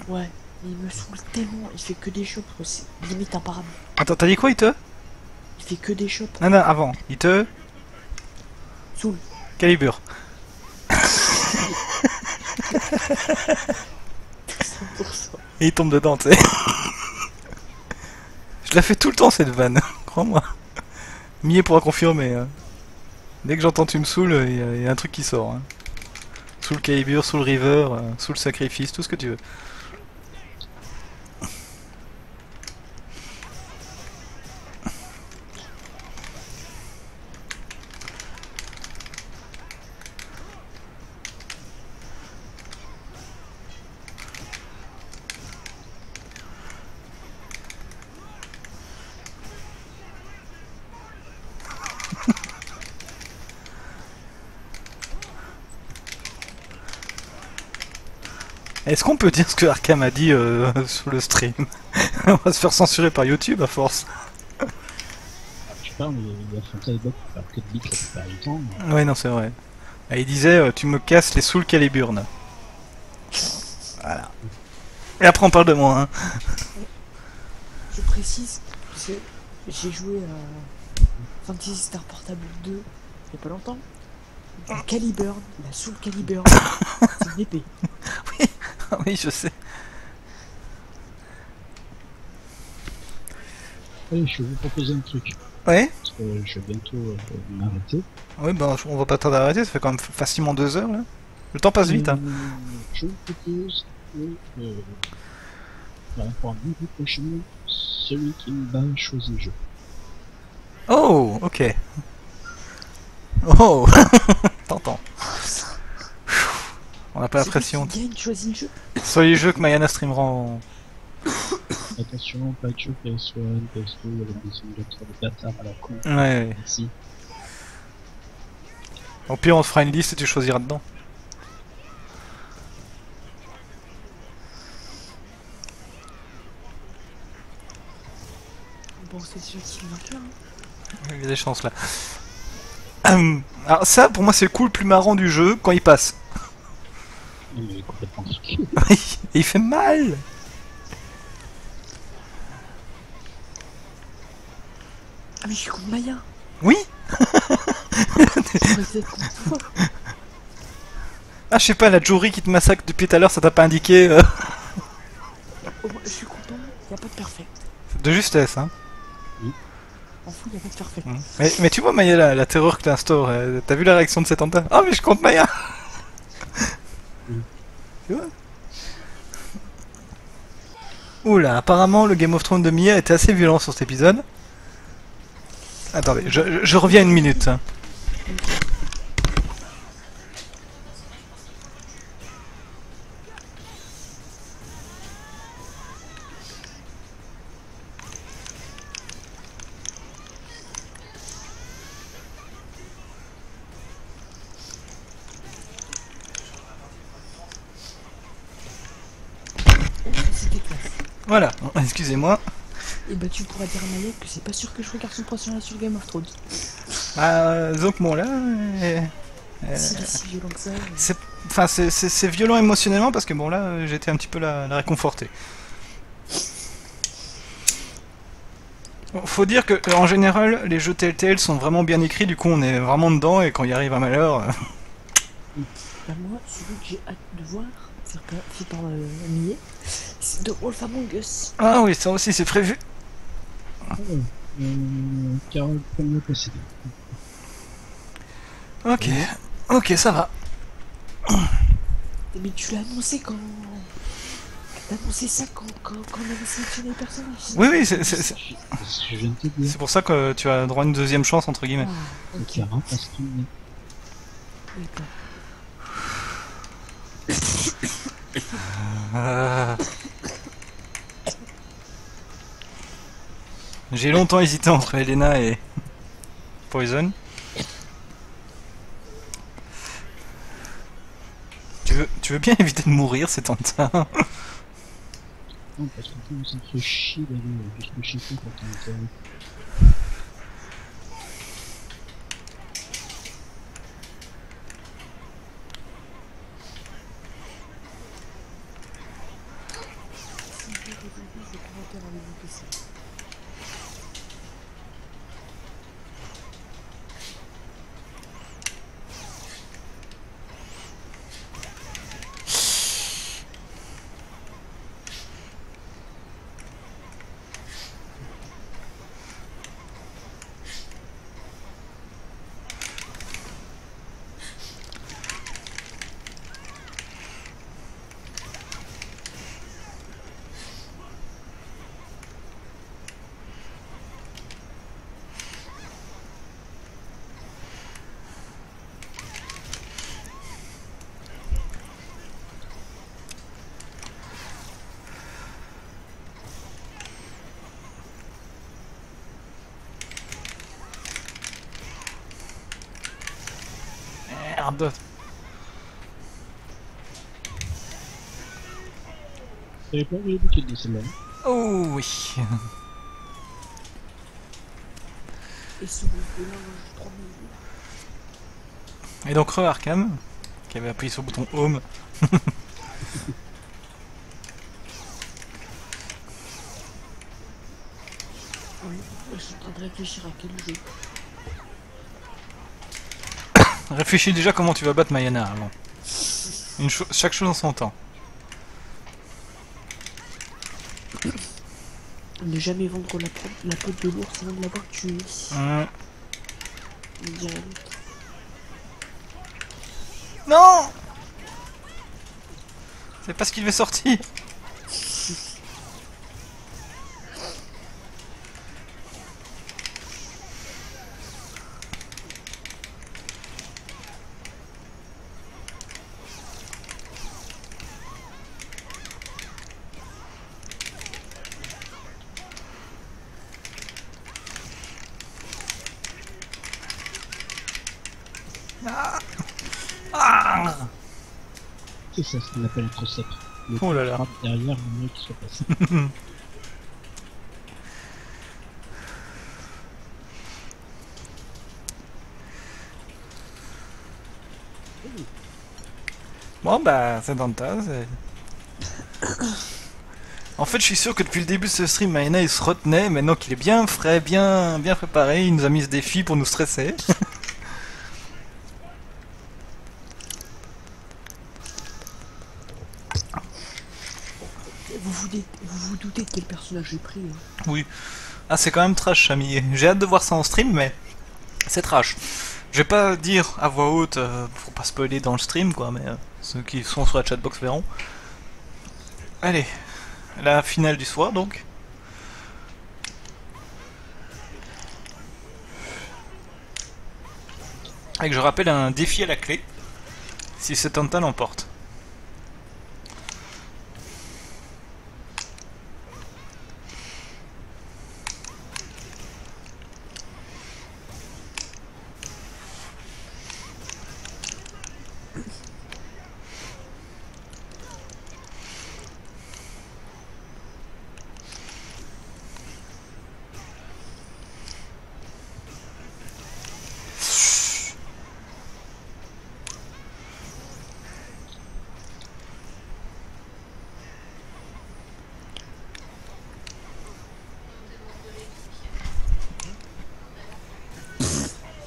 Ouais, mais il me saoule tellement, il fait que des shops, c'est limite imparable. Attends, t'as dit quoi, Ite? Il fait que des shops. Non, non, avant. Ite, Soul. Calibur. 100%. Et il tombe dedans, tu sais. Je la fais tout le temps cette vanne, crois-moi. Millet pourra confirmer. Hein. Dès que j'entends tu me saoules, il y a un truc qui sort. Hein. Sous le Calibur, sous le River, sous le Sacrifice, tout ce que tu veux. Est-ce qu'on peut dire ce que Arkham a dit sur le stream? On va se faire censurer par YouTube à force. Je sais pas, mais il a fait un bot pour faire que de bits la plupart du temps. Ouais, non, c'est vrai. Et il disait tu me casses les Soul Caliburn. Voilà. Et après on parle de moi. Hein. Je précise, parce que j'ai joué à Fantasy Star Portable 2 il y a pas longtemps. La Caliburn, la Soul Caliburn, c'est une épée. Oui, je sais. Allez, je vais vous proposer un truc. Ouais. Parce que je vais bientôt m'arrêter. Oui, ben on va pas tarder à arrêter, ça fait quand même facilement 2 heures là. Le temps passe vite. Hein. Je vous propose que, pour un niveau prochain, celui qui me bat choisit le jeu. Oh, ok. Oh, t'entends. On n'a pas la pression. Qui gagne, choisit le jeu. Sur les jeux que Mayana streamera en... Attention, pas de jeu PS1, PS2, avec des simulateurs de bâtards à la con. Ouais, ouais. Merci. Au pire, on te fera une liste et tu choisiras dedans. Bon, c'est déjà qui le vainqueur. Hein. Il y a des chances là. Alors ça, pour moi, c'est le coup le plus marrant du jeu quand il passe. Il est complètement ridicule. Et il fait mal. Ah, mais je suis contre Maya. Oui. J'aurais dû être contre toi. Ah, je sais pas, la Jory qui te massacre depuis tout à l'heure, ça t'a pas indiqué Oh, je suis content, y a pas de perfect. de justesse, hein. En fou, y a pas de perfect. Mais tu vois, Maya, la terreur que t'instaures, t'as vu la réaction de cet Antin? Oh, mais je compte Maya. Tu vois? Oula, apparemment, le Game of Thrones de Mia était assez violent sur cet épisode. Attendez, je reviens une minute. C'était classe. Voilà, excusez-moi. Et bah tu pourras dire à Mayek que c'est pas sûr que je regarde son prochain sur Game of Thrones. Donc bon là... S'il est si violent que ça. c'est violent émotionnellement parce que bon là j'étais un petit peu la réconforter. Bon, faut dire que en général les jeux Telltale sont vraiment bien écrits, du coup on est vraiment dedans et quand il arrive un malheur... Bah moi, celui que j'ai hâte de voir, fait par Millet, c'est The Wolf Among Us. Ah oui, ça aussi c'est prévu. Carole premier possédé. Ok, ok ça va. Mais tu l'as annoncé quand... T'as annoncé ça quand on avait sélectionné les personnages. Oui, C'est ce que je viens de te dire. c'est pour ça que tu as droit à une deuxième chance entre guillemets. Ah, ok. Clara parce qu'il est. D'accord. J'ai longtemps hésité entre Elena et Poison. Tu veux bien éviter de mourir, c'est tentant. Non, parce qu'en fait, on s'en fait chier d'aller jusqu'au chez quand on est avec. Si je vais résoudre, je vais commenter avec mon PC. Merde. T'avais pas vu l'habitude de celle-là? Oh oui. Et ce de là, je 3000. Et donc Arkham, qui avait appuyé sur le bouton Home. Oui, je suis en train de réfléchir à quel jeu. Réfléchis déjà comment tu vas battre Mayana avant. Chaque chose en son temps. Ne jamais vendre la peau de l'ours avant de l'avoir tué. On dirait l'autre. Non. C'est pas ce qu'il avait sorti. C'est ça ce qu'on appelle un cross-up. Le Oh là là. frappe derrière le mec qui soit passé. Bon bah c'est dans le tas. En fait je suis sûr que depuis le début de ce stream Mayana il se retenait, maintenant qu'il est bien frais, bien préparé, il nous a mis ce défi pour nous stresser. Vous vous doutez de quel personnage j'ai pris, hein. Oui. Ah c'est quand même trash Chami. J'ai hâte de voir ça en stream mais c'est trash. Je vais pas dire à voix haute pour pas spoiler dans le stream quoi, mais ceux qui sont sur la chatbox verront. Allez, la finale du soir donc. Et que je rappelle un défi à la clé. Si cet Anta l'emporte.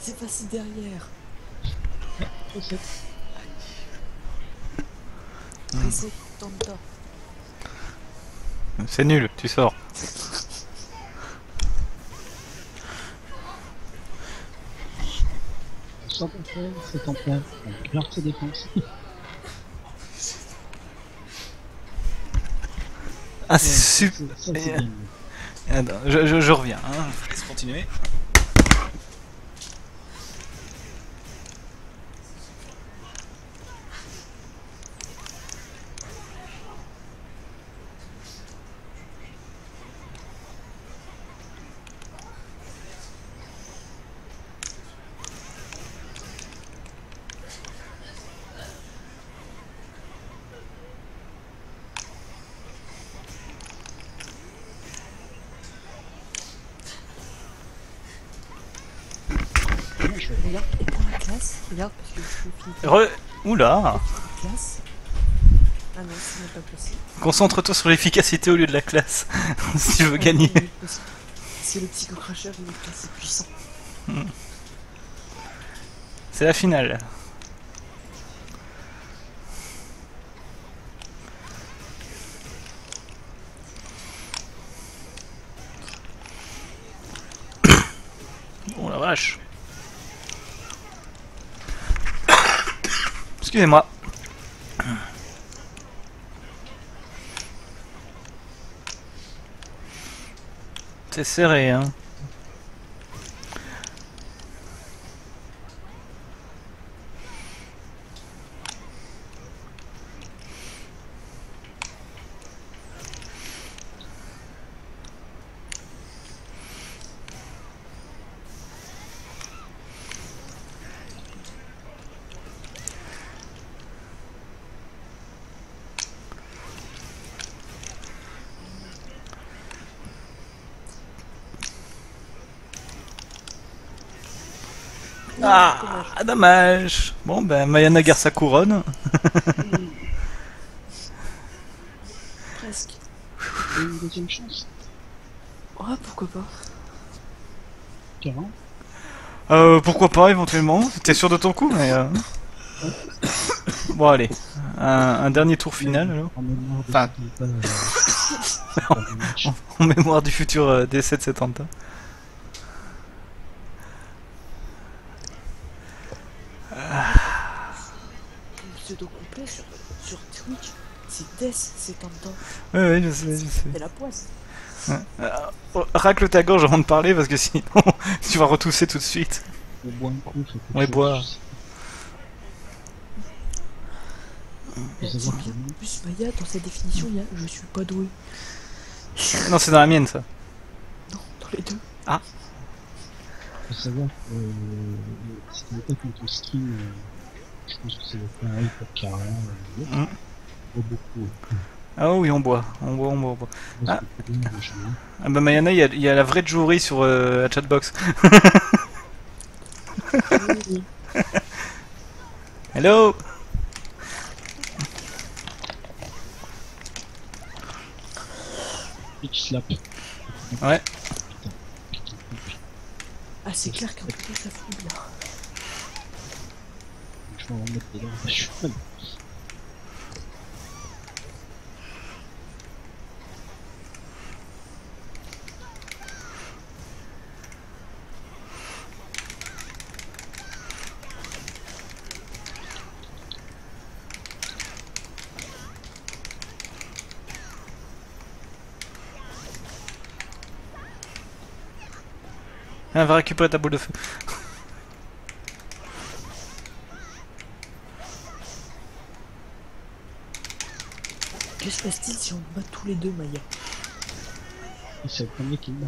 C'est passé derrière. Recette. Pressé, tente-toi. C'est nul, tu sors. Sans contrôle, c'est en place. Donc, garde ses défenses. Ah, c'est super. Ça, c'est bien. Attends, je reviens, hein. Je laisse continuer. Regarde, éteins la classe. Regarde, parce que je suis Oula. la classe. Ah non, ce n'est pas possible. Concentre-toi sur l'efficacité au lieu de la classe. Si tu veux gagner. C'est le psycho-crusher, il est assez puissant. C'est la finale. Oh la vache. Excusez-moi. C'est serré, hein. Ah, dommage. Bon, ben, Mayana garde sa couronne. Presque. Et une deuxième chance. Oh, pourquoi pas. Carrément. Pourquoi pas, éventuellement. T'es sûr de ton coup, mais... Bon, allez. Un dernier tour final, alors. En mémoire de Enfin. pas le match. En mémoire du futur décès de cet Anta. Pseudo complet sur Twitch, c'est Death, c'est un temps. Ouais, je sais. C'est la poisse. Racle ta gorge avant de parler, parce que sinon, tu vas retousser tout de suite. On boit un coup, faut quelque Ouais, chose. bois. Faut savoir Dis que bien, en plus, Maya, dans sa définition, il y a je suis pas doué. Non, c'est dans la mienne, ça. Non, dans les deux. faut savoir que si t'es pas quand on stream, je pense que c'est pareil pour Kara, l'autre. Mm. On boit beaucoup. Ah oui, on boit. On boit. Moi, Ah. c'est le problème, machin. Ah bah Mayana, il y a la vraie jouerie sur la chatbox. Oui. Hello. Pitch slap. Ouais. Ah, c'est clair qu'un peu ça fout bien. Je vais en remettre dedans. Je suis fan. Ah, va récupérer ta boule de feu. Que se passe-t-il si on bat tous les deux, Maya? Et c'est le premier qui me bat.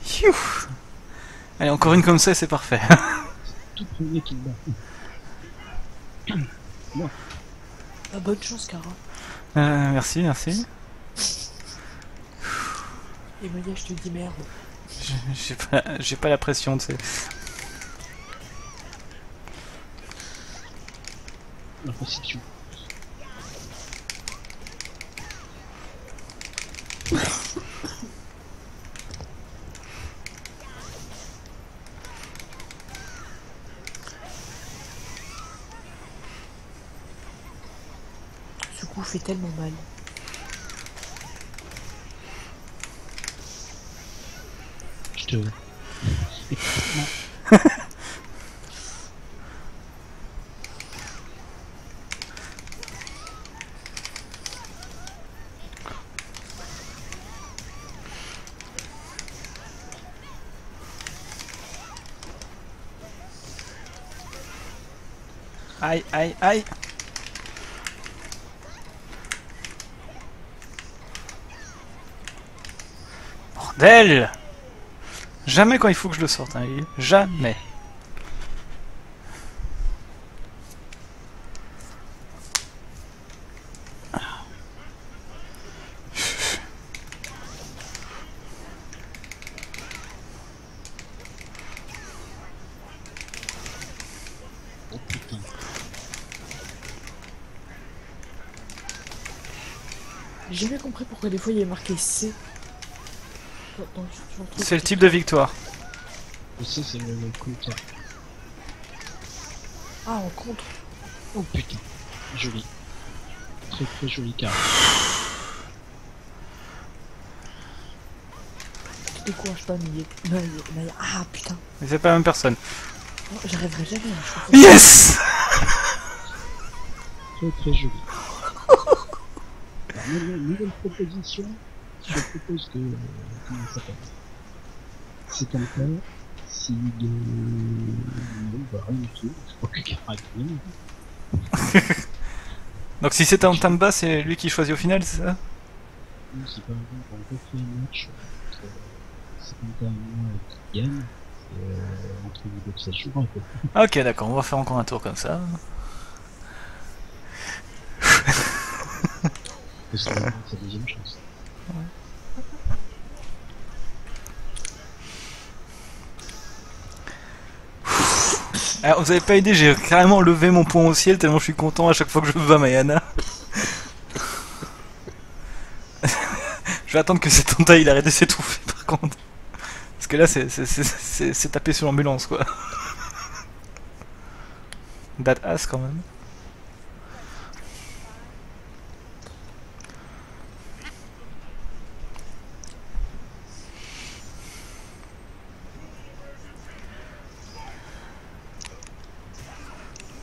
Phew. Allez, encore une comme ça et c'est parfait. Tout premier qui me bat. Ah, bonne chance, Kara. Merci, merci. Et Maya, je te dis merde. J'ai pas la pression, tu sais. La réception. Ce coup fait tellement mal. Je te... Aïe, aïe, aïe. Bordel! Jamais quand il faut que je le sorte, hein, lui. Jamais. Oh putain. J'ai jamais compris pourquoi des fois il y a marqué C. Sur le truc. C'est le type de victoire. Je sais, c'est le counter. Ah, en contre. Oh putain. Joli. Très très joli carte. C'était quoi, je sais pas, Maya. Ah, putain. Mais c'est pas la même personne. Non, j'arriverai jamais. Hein, je comprends. Yes! Très très joli. Alors, nouvelle proposition. Je propose de... comment ça s'appelle? C'est comme ça. Si de... Non, bah rien du tout. Je crois que Kara gagne. Donc si c'était en Tamba, c'est lui qui choisit au final, c'est ça? Nous, c'est pas vrai qu'on peut faire un match entre c'est comme ça et moi qui gagne. Et entre nous deux, ça se jouera quoi. Ok, d'accord, on va faire encore un tour comme ça. Parce que c'est sa deuxième chance. Alors, vous avez pas aidé, j'ai carrément levé mon poing au ciel tellement je suis content à chaque fois que je bats Mayana. Je vais attendre que cet entaille il arrête de s'étouffer par contre. Parce que là c'est taper sur l'ambulance quoi. Badass quand même.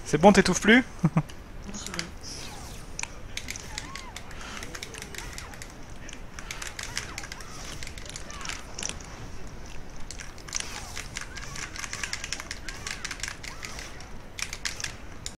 C'est bon, t'étouffes plus?